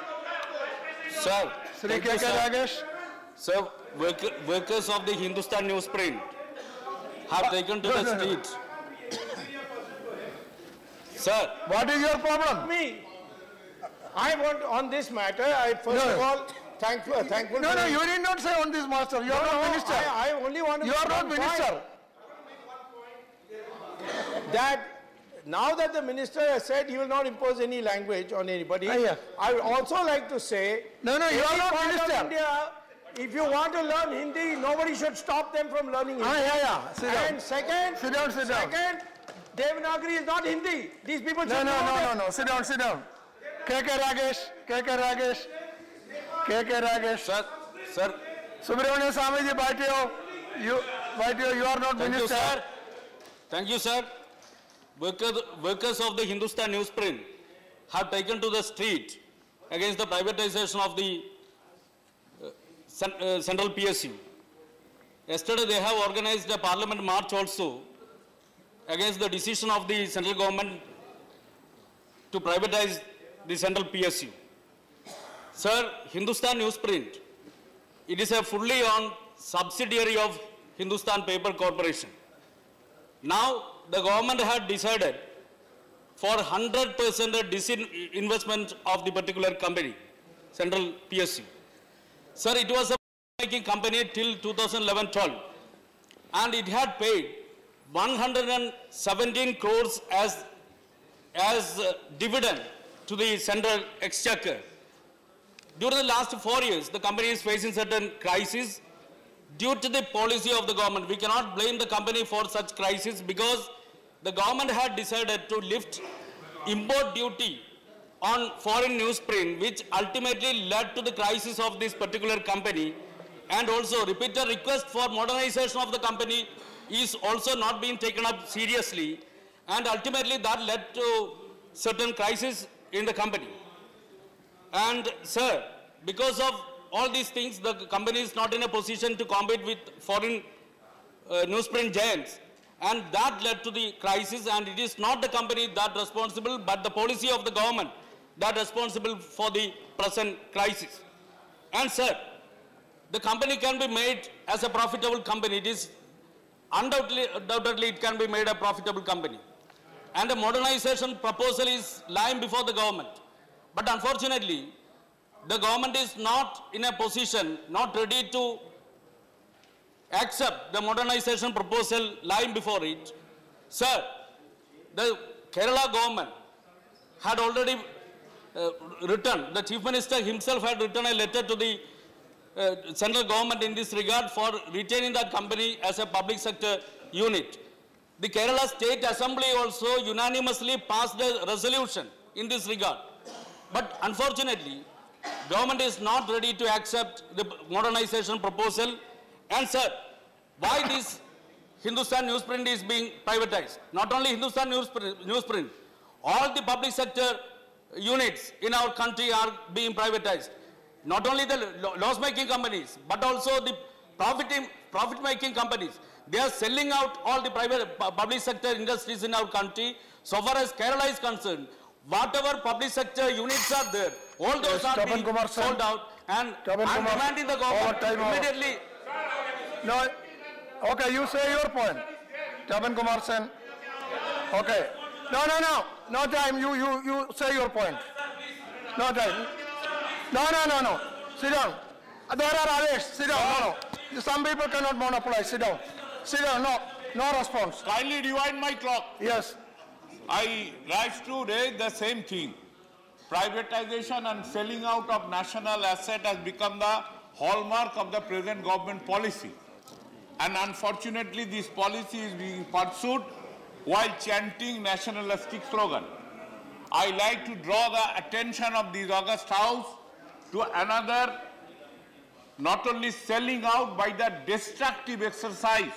Sir. Sri K.K. Ragesh. Sir, workers of the Hindustan newsprint have taken to the streets. Sir. What is your problem? I want on this matter, first of all, thankful. No, you did not say on this master. You are not minister. I only want to. You are not minister. That now that the minister has said he will not impose any language on anybody, I would also like to say, you are not minister. India, if you want to learn Hindi, nobody should stop them from learning Hindi. Sit down. And second, sit down. Devanagari is not Hindi. These people should No. Sit down. K.K. Ragesh. Sir. Subramanian Swamiji, you are not minister. Thank you, sir. Workers of the Hindustan newsprint have taken to the street against the privatization of the Central PSU. Yesterday, they have organized a parliament march also against the decision of the central government to privatize the Central PSU. Sir, Hindustan newsprint, it is a fully owned subsidiary of Hindustan Paper Corporation. Now, the government had decided for 100% disinvestment of the particular company, Central PSU. Sir, it was a making company till 2011-12, and it had paid 117 crores as dividend to the central exchequer. During the last 4 years, the company is facing certain crises due to the policy of the government. We cannot blame the company for such crisis because the government had decided to lift import duty on foreign newsprint, which ultimately led to the crisis of this particular company, and also repeated request for modernization of the company is also not being taken up seriously, and ultimately that led to certain crisis in the company. And sir, because of all these things, the company is not in a position to compete with foreign newsprint giants, and that led to the crisis, and it is not the company that responsible, but the policy of the government that responsible for the present crisis. And sir, the company can be made as a profitable company. It is undoubtedly it can be made a profitable company. And the modernization proposal is lying before the government. But unfortunately, the government is not in a position, not ready to accept the modernization proposal lying before it. Sir, the Kerala government had already written, the Chief Minister himself had written a letter to the central government in this regard for retaining that company as a public sector unit. The Kerala State Assembly also unanimously passed a resolution in this regard. But unfortunately, government is not ready to accept the modernization proposal. And sir, why this Hindustan newsprint is being privatized? Not only Hindustan newsprint, all the public sector units in our country are being privatized. Not only the loss-making companies, but also the profit-making companies. They are selling out all the private public sector industries in our country. So far as Kerala is concerned, whatever public sector units are there, all those are being sold out, and I'm demanding the government immediately. No, okay, you say your point. Tapan Kumar Sen. Okay. No time. You say your point. No time. No. Sit down. There are others. Sit down. No. Some people cannot monopolize. Sit down. Sit down. No response. Kindly rewind my clock. Yes. I rise to raise the same thing. Privatization and selling out of national asset has become the hallmark of the present government policy. And unfortunately, this policy is being pursued while chanting nationalistic slogan. I like to draw the attention of this august house to another, not only selling out by the destructive exercise,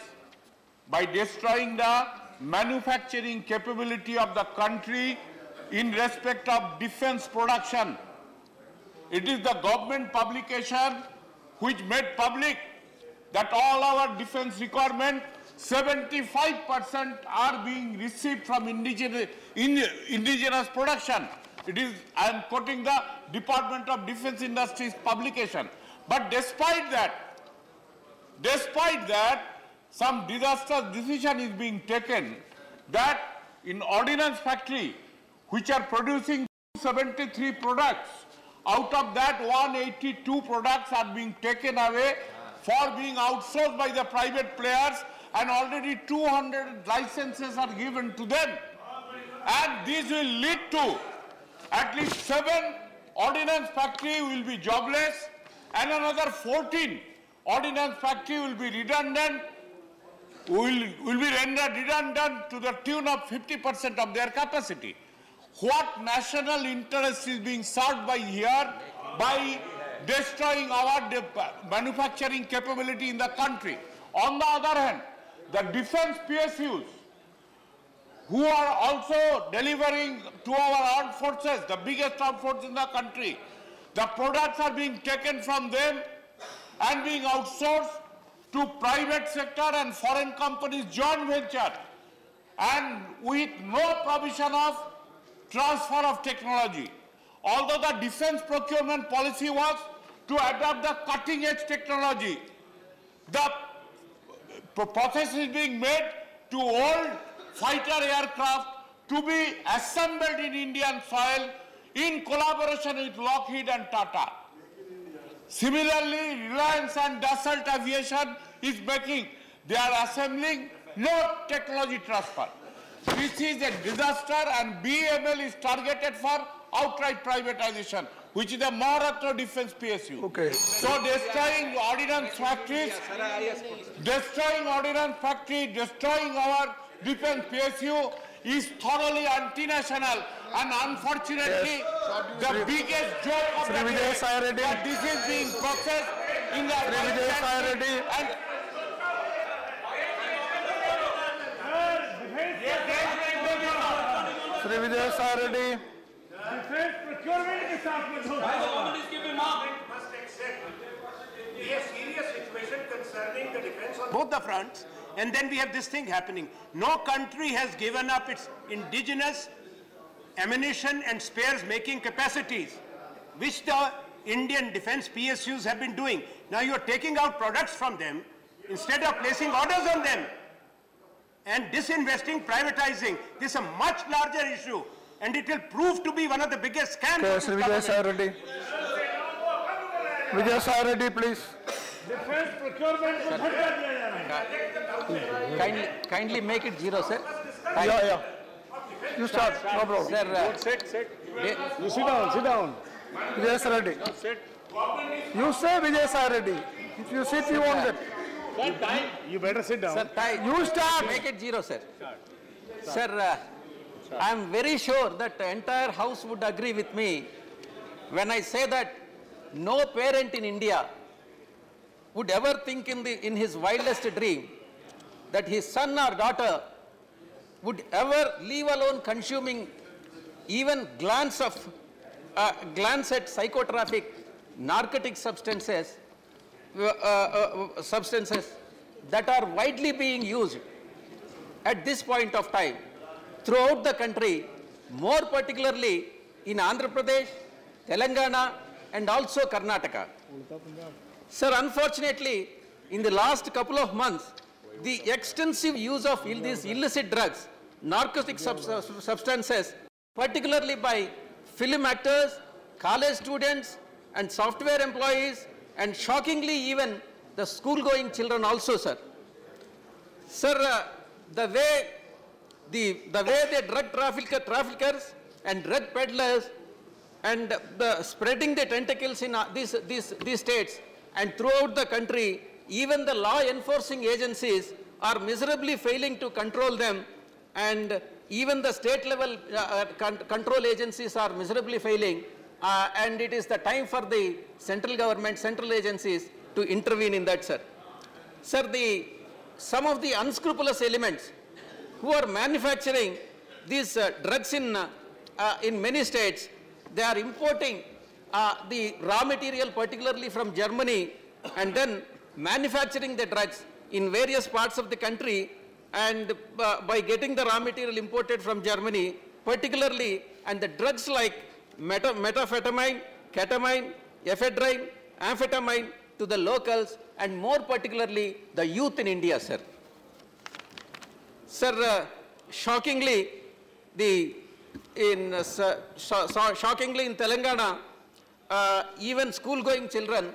by destroying the manufacturing capability of the country in respect of defense production. It is the government publication which made public that all our defense requirement, 75% are being received from indigenous production. It is, I am quoting the Department of Defense Industries publication. But despite that, some disastrous decision is being taken that in ordnance factory, which are producing 73 products, out of that 182 products are being taken away for being outsourced by the private players, and already 200 licenses are given to them. And this will lead to at least 7 ordnance factory will be jobless, and another 14 ordnance factory will be redundant, will be rendered redundant to the tune of 50% of their capacity. What national interest is being served by here by destroying our manufacturing capability in the country? On the other hand, the defense PSUs, who are also delivering to our armed forces, the biggest armed force in the country, the products are being taken from them and being outsourced to private sector and foreign companies joint venture, and with no provision of transfer of technology. Although the defense procurement policy was to adopt the cutting edge technology, the process is being made to old fighter aircraft to be assembled in Indian soil in collaboration with Lockheed and Tata. Similarly, Reliance and Dassault Aviation is making, they are assembling no technology transfer. This is a disaster, and BML is targeted for outright privatization, which is a Maharatna Defense PSU. Okay. So destroying ordnance factories, destroying our defense PSU is thoroughly anti-national, and unfortunately, the biggest joke of the day is that this is being processed in the and Sri Vijay Sairedi. Defense procurement के साथ में We must accept a serious situation concerning the defense on both the fronts, and then we have this thing happening. No country has given up its indigenous ammunition and spares making capacities, which the Indian defense PSUs have been doing. Now you are taking out products from them instead of placing orders on them and disinvesting, privatizing. This is a much larger issue, and it will prove to be one of the biggest scams. Okay, Sri Vijay Sairedi. Vijay Sairedi, please. defense procurement को हटा दिया जा रहा है. Kindly make it zero, sir. Yeah. You start, no problem. Sir, Sit. You sit down. Vijay Sairedi. You say Vijay Sairedi. If you sit, you won't get. You better sit down. Sir, You start. make it zero, sir. Sir, I am very sure that the entire house would agree with me when I say that no parent in India would ever think in his wildest dream that his son or daughter would ever leave alone consuming even glance at psychotropic narcotic substances that are widely being used at this point of time throughout the country, more particularly in Andhra Pradesh, Telangana, and also Karnataka. Sir, unfortunately, in the last couple of months, the extensive use of these illicit drugs, narcotic substances, particularly by film actors, college students, and software employees, and shockingly even the school-going children also, sir. Sir, the way the drug traffickers and drug peddlers and spreading the tentacles in these states and throughout the country, even the law enforcing agencies are miserably failing to control them, and even the state level control agencies are miserably failing, and it is the time for the central government, central agencies to intervene in that, sir. Sir, some of the unscrupulous elements who are manufacturing these drugs in many states, they are importing the raw material particularly from Germany and then manufacturing the drugs in various parts of the country, and by getting the raw material imported from Germany particularly, and the drugs like methamphetamine, ketamine, ephedrine, amphetamine to the locals and more particularly the youth in India, sir. Sir, shockingly in Telangana, even school-going children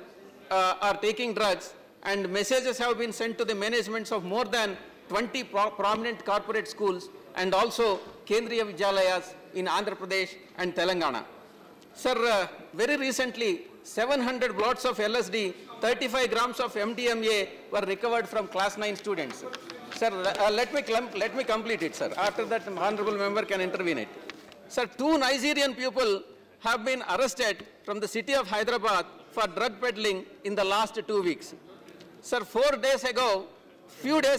are taking drugs, and messages have been sent to the managements of more than 20 prominent corporate schools and also Kendriya Vidyalayas in Andhra Pradesh and Telangana. Sir, very recently, 700 blots of LSD, 35 grams of MDMA were recovered from class 9 students. Sir, let me complete it, sir. After that, the honorable member can intervene it. Sir, 2 Nigerian people have been arrested from the city of Hyderabad for drug peddling in the last 2 weeks. Sir, few days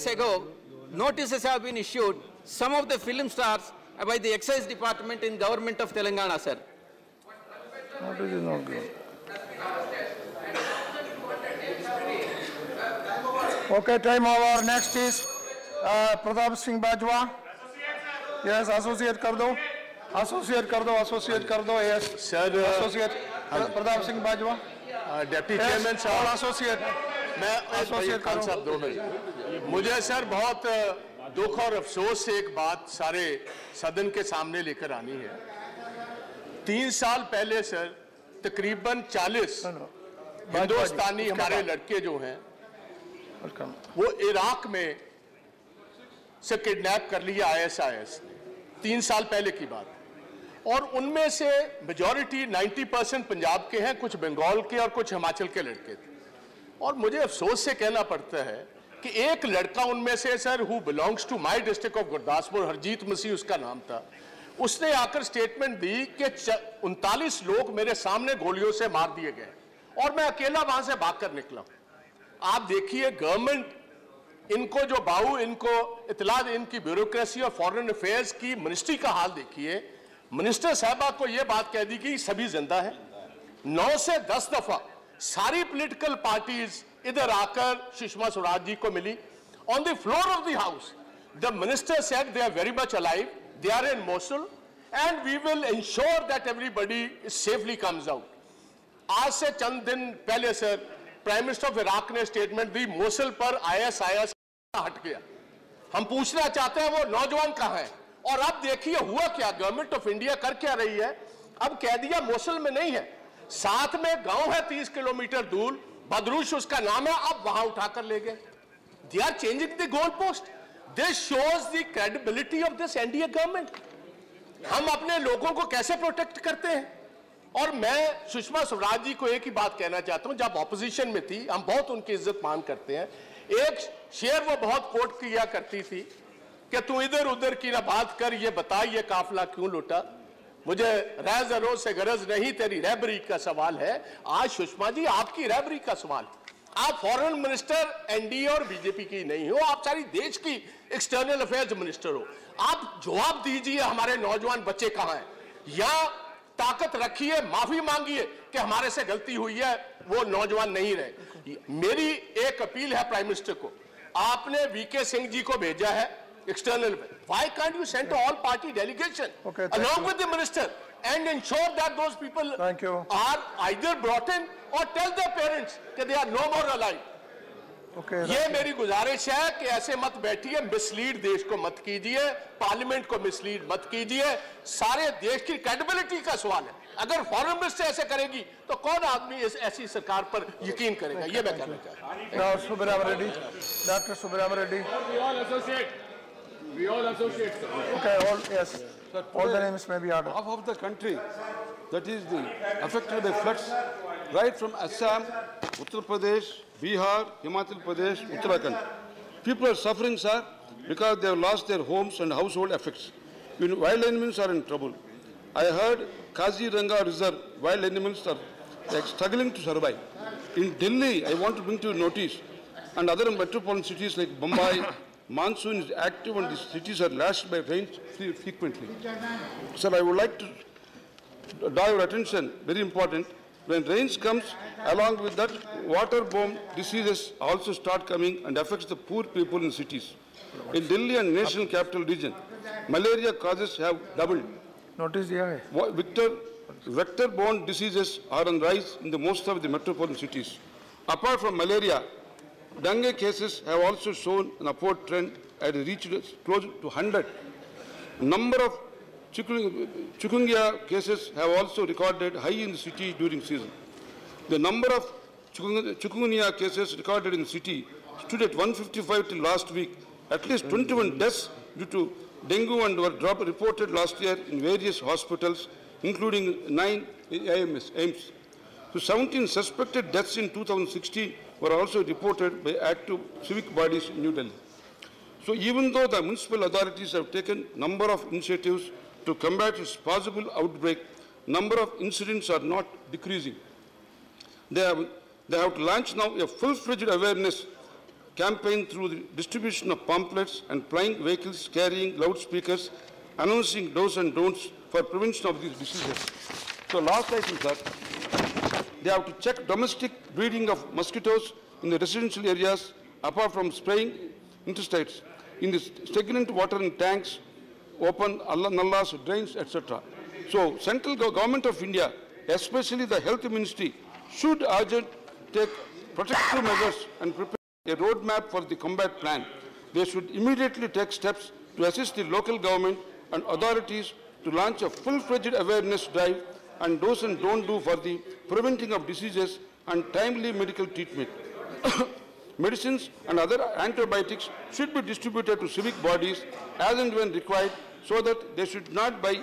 ago, notices have been issued, some of the film stars by the excise department in government of Telangana, sir. What is not good? Okay, time over. Next is Pratap Singh Bajwa. Yes, associate kar do. Yes. Sir, associate Pratap Singh Bajwa. Deputy Chairman साहब, associate. मैं associate Khan साहब 2 minute मुझे sir बहुत दुख और अफसोस से एक बात सारे सदन के सामने लेकर आनी है। 3 साल पहले सर तकरीबन 40 हिंदुस्तानी हमारे लड़के जो हैं वो इराक में से किडनैप कर लिया ISIS ने, 3 साल पहले की बात, और उनमें से मेजॉरिटी 90% पंजाब के हैं, कुछ बंगाल के और कुछ हिमाचल के लड़के थे। और मुझे अफसोस से कहना पड़ता है कि एक लड़का उनमें से sir who belongs to my district of Gurdaspur, Harjit Masih उसका नाम था, उसने आकर स्टेटमेंट दी कि 39 लोग मेरे सामने गोलियों से मार दिए गए और मैं अकेला वहां से भागकर निकला। आप देखिए गवर्नमेंट इनको जो बाऊ इनको इतला इनकी ब्यूरोक्रेसी और फॉरेन अफेयर्स की मिनिस्ट्री का हाल देखिए। मिनिस्टर साहबा को यह बात कह दी कि सभी जिंदा है। 9 से 10 दफा सारी पॉलिटिकल पार्टीज इधर आकर सुषमा स्वराज जी को मिली। On the floor of the house the minister said they are very much alive, they are in Mosul and we will ensure that everybody safely comes out. आज से चंद दिन पहले sir prime minister of Iraq ने statement दी Mosul पर ISIS हट गया। हम पूछना चाहते हैं वो नौजवान कहां है। और अब देखिए हुआ क्या, गवर्नमेंट ऑफ इंडिया कर क्या रही है, अब कह दिया मोसुल में नहीं है, साथ में गांव है 30 किलोमीटर दूर, बदरूश उसका नाम है, अब वहां उठाकर ले गए। They are changing the goal post. This shows the credibility of this NDA government. हम अपने लोगों को कैसे प्रोटेक्ट करते हैं। और मैं सुषमा स्वराज जी को एक ही बात कहना चाहता हूं, जब ऑपोजिशन में थी हम बहुत उनकी इज्जत मान करते हैं, एक शेर वो बहुत कोट किया करती थी कि तू इधर उधर की ना बात कर, ये बता ये काफिला क्यों लुटा, मुझे रह से गरज नहीं तेरी रहबरी का सवाल है। आज सुषमा जी आपकी रहबरी का सवाल है। आप फॉरेन मिनिस्टर एनडीए और बीजेपी की नहीं हो, आप सारी देश की एक्सटर्नल अफेयर्स मिनिस्टर हो। आप जवाब दीजिए हमारे नौजवान बच्चे कहां हैं, या ताकत रखिए, माफी मांगिए कि हमारे से गलती हुई है, वो नौजवान नहीं रहे। मेरी एक अपील है प्राइम मिनिस्टर को, आपने VK सिंह जी को भेजा है एक्सटर्नल में, why can't you send all party delegation along with the minister and ensure that those people are either brought in or tell their parents that they are no more alive. ये मेरी गुजारिश है कि ऐसे मत बैठिए, mislead देश को मत कीजिए, पार्लियामेंट को मिसलीड मत कीजिए। सारे देश की क्रेडिबिलिटी का सवाल है। अगर फॉरेन मिनिस्टर ऐसे करेगी तो कौन आदमी इस ऐसी सरकार पर यकीन करेगा, ये मैं कहना चाहता हूं। Doctor Subrahmanya Reddy. We all associate. Okay, all the names may be ordered. Half of the country that is affected by floods, right from Assam, Uttar Pradesh, Bihar, Himachal Pradesh, Uttarakhand. People are suffering, sir, because they have lost their homes and household effects. Wild animals are in trouble. I heard Kaziranga Reserve wild animals are struggling to survive. In Delhi, I want to bring to your notice, and other metropolitan cities like Mumbai, Monsoon is active and the cities are lashed by rains frequently. Sir, I would like to draw your attention, very important, when rains comes, along with that, waterborne diseases also start coming and affects the poor people in cities. In Delhi and national capital region, malaria causes have doubled. Notice here. Vector-borne diseases are on rise in the most of the metropolitan cities. Apart from malaria, dengue cases have also shown an upward trend and reached close to 100. Number of chikungunya cases have also recorded high in the city during season. The number of chikungunya cases recorded in the city stood at 155 till last week. At least 21 deaths due to dengue and were reported last year in various hospitals, including 9 AIMS. So 17 suspected deaths in 2016 were also reported by active civic bodies in New Delhi. So even though the municipal authorities have taken a number of initiatives to combat this possible outbreak, number of incidents are not decreasing. They have to launch now a full-fledged awareness campaign through the distribution of pamphlets and flying vehicles carrying loudspeakers, announcing do's and don'ts for prevention of these diseases. So last item, sir, they have to check domestic breeding of mosquitoes in the residential areas, apart from spraying intestines, in the stagnant water in tanks, open nallas, drains, etc. So central government of India, especially the health ministry, should urgently take protective measures and prepare a roadmap for the combat plan. They should immediately take steps to assist the local government and authorities to launch a full-fledged awareness drive and do's and don't do for the preventing of diseases and timely medical treatment. Medicines and other antibiotics should be distributed to civic bodies as and when required, so that there should not be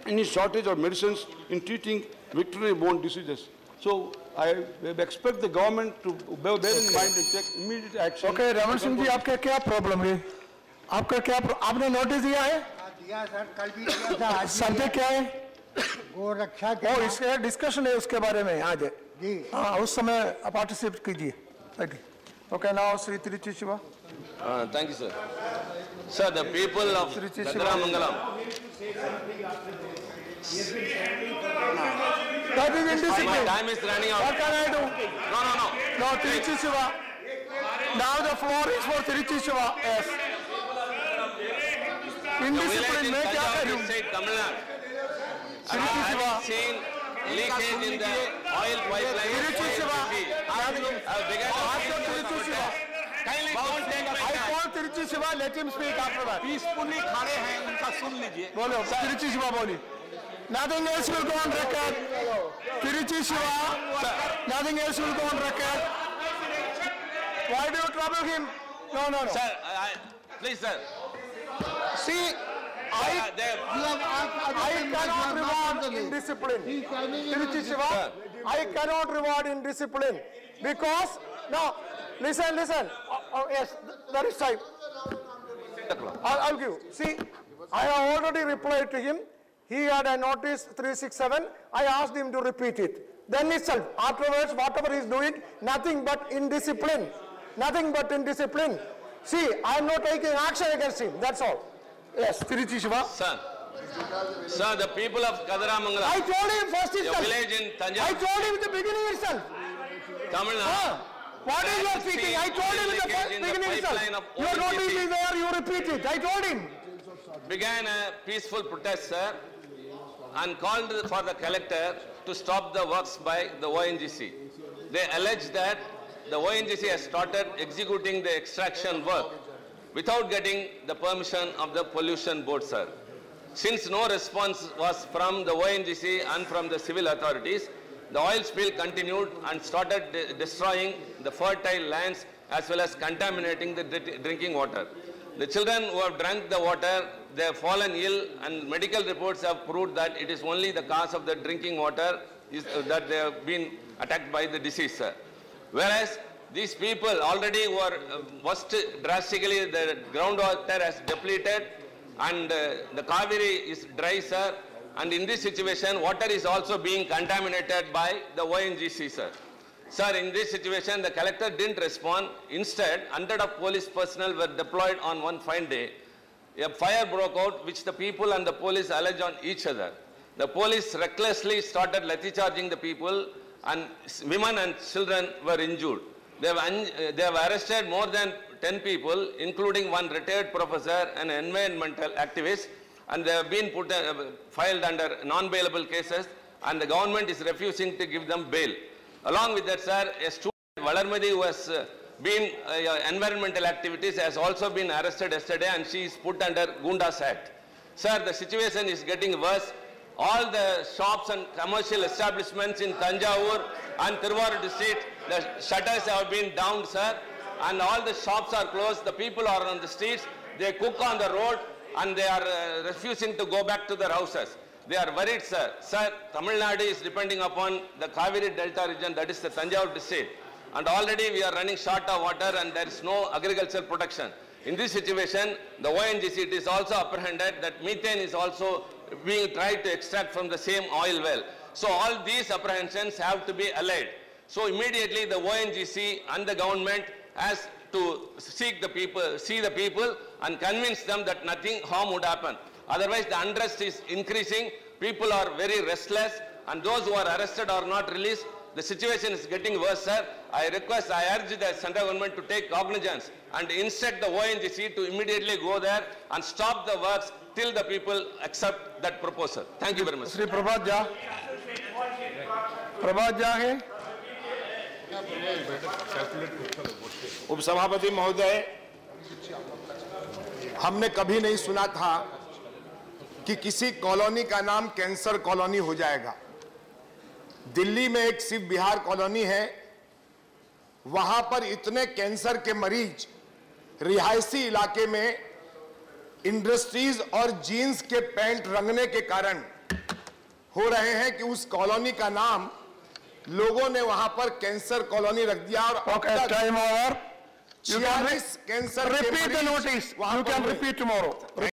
any shortage of medicines in treating veterinary-borne diseases. So I expect the government to bear in mind and take immediate action. Okay, Raman Singh जी, आपका क्या problem है? आपका क्या आपने notice दिया है? दिया sir, कल भी दिया था। सब्जेक्ट क्या है? गोरक्षा के। और इसके डिस्कशन है उसके बारे में आज। जी। हाँ, उस समय पार्टिसिपेट कीजिए। Okay, now Sri Tiruchi Shiva. Thank you, sir. Sir, the people of Kadaramangalam. That is indiscipline. My time is running out. What can I do? No. No, Tiruchi Shiva. Now the floor is for Tiruchi Shiva. Yes. Indiscipline, मैं क्या करूँ? Tiruchi Shiva. Seen leakage in the oil pipeline. Tiruchi Shiva. I call Tiruchi Shiva. Let him speak after that. Peacefully खड़े हैं, उनका सुन लीजिए। बोलो, Tiruchi Shiva बोली. Nothing else will go on record. Tiruchi Shiva. Nothing else will go on record. Why do you trouble him? No. Sir, please, sir. See, I cannot reward indiscipline. Tiruchi Shiva, I cannot reward indiscipline because, no, listen. Yes, there is time. I'll give. See, I have already replied to him. He had a notice 367. I asked him to repeat it. Then itself, afterwards, whatever he is doing, nothing but indiscipline. Nothing but indiscipline. See, I am not taking action against him. That's all. Yes, Tiruchi Shiva. Sir, the people of Kadaramangalam. I told him first itself. Your village in Tanjavur. I told him in the beginning itself. Tamil Nadu. What is your speaking? I told him in the beginning itself. You are not even there, you repeat it. I told him. Began a peaceful protest, sir, and called for the collector to stop the works by the ONGC. They allege that the ONGC has started executing the extraction work without getting the permission of the pollution board, sir. Since no response was from the ONGC and from the civil authorities, the oil spill continued and started destroying the fertile lands as well as contaminating the drinking water. The children who have drank the water, they have fallen ill, and medical reports have proved that it is only the cause of the drinking water that they have been attacked by the disease, sir. Whereas these people already were worst drastically, the groundwater has depleted and the Kaveri is dry, sir. And in this situation, water is also being contaminated by the ONGC, sir. Sir, in this situation, the collector didn't respond. Instead, 100 of police personnel were deployed on one fine day. A fire broke out, which the people and the police alleged on each other. The police recklessly started lathi charging the people, and women and children were injured. They have arrested more than 10 people, including one retired professor and an environmental activist, and they have been filed under non-bailable cases, and the government is refusing to give them bail. Along with that, sir, a student, Valarmadi, who has been environmental activities, has also been arrested yesterday, and she is put under Gundas Act. Sir, the situation is getting worse. All the shops and commercial establishments in Tanjavur and Tiruvallur district, the shutters have been down, sir, and all the shops are closed. The people are on the streets. They cook on the road, and they are refusing to go back to their houses. They are worried, sir. Sir, Tamil Nadu is depending upon the Kaveri Delta region, that is the Tanjavur district. And already we are running short of water and there is no agricultural production. In this situation, the ONGC, it is also apprehended that methane is also being tried to extract from the same oil well. So all these apprehensions have to be allayed. So immediately the ONGC and the government has to see the people and convince them that nothing harm would happen. Otherwise, the unrest is increasing. People are very restless, and those who are arrested are not released. The situation is getting worse, sir. I urge the central government to take cognizance and instruct the ONGC to immediately go there and stop the works till the people accept that proposal. Thank you very much. Sri Prabhat Jha. Prabhat Jha है. उपसभापति महोदय, हमने कभी नहीं सुना था कि किसी कॉलोनी का नाम कैंसर कॉलोनी हो जाएगा। दिल्ली में एक शिव बिहार कॉलोनी है, वहां पर इतने कैंसर के मरीज रिहायशी इलाके में इंडस्ट्रीज और जीन्स के पैंट रंगने के कारण हो रहे हैं कि उस कॉलोनी का नाम लोगों ने वहां पर कैंसर कॉलोनी रख दिया। और टाइम ओवर। 46 कैंसर के Repeat the मरीज notice. वहां You पर can हुए। repeat tomorrow.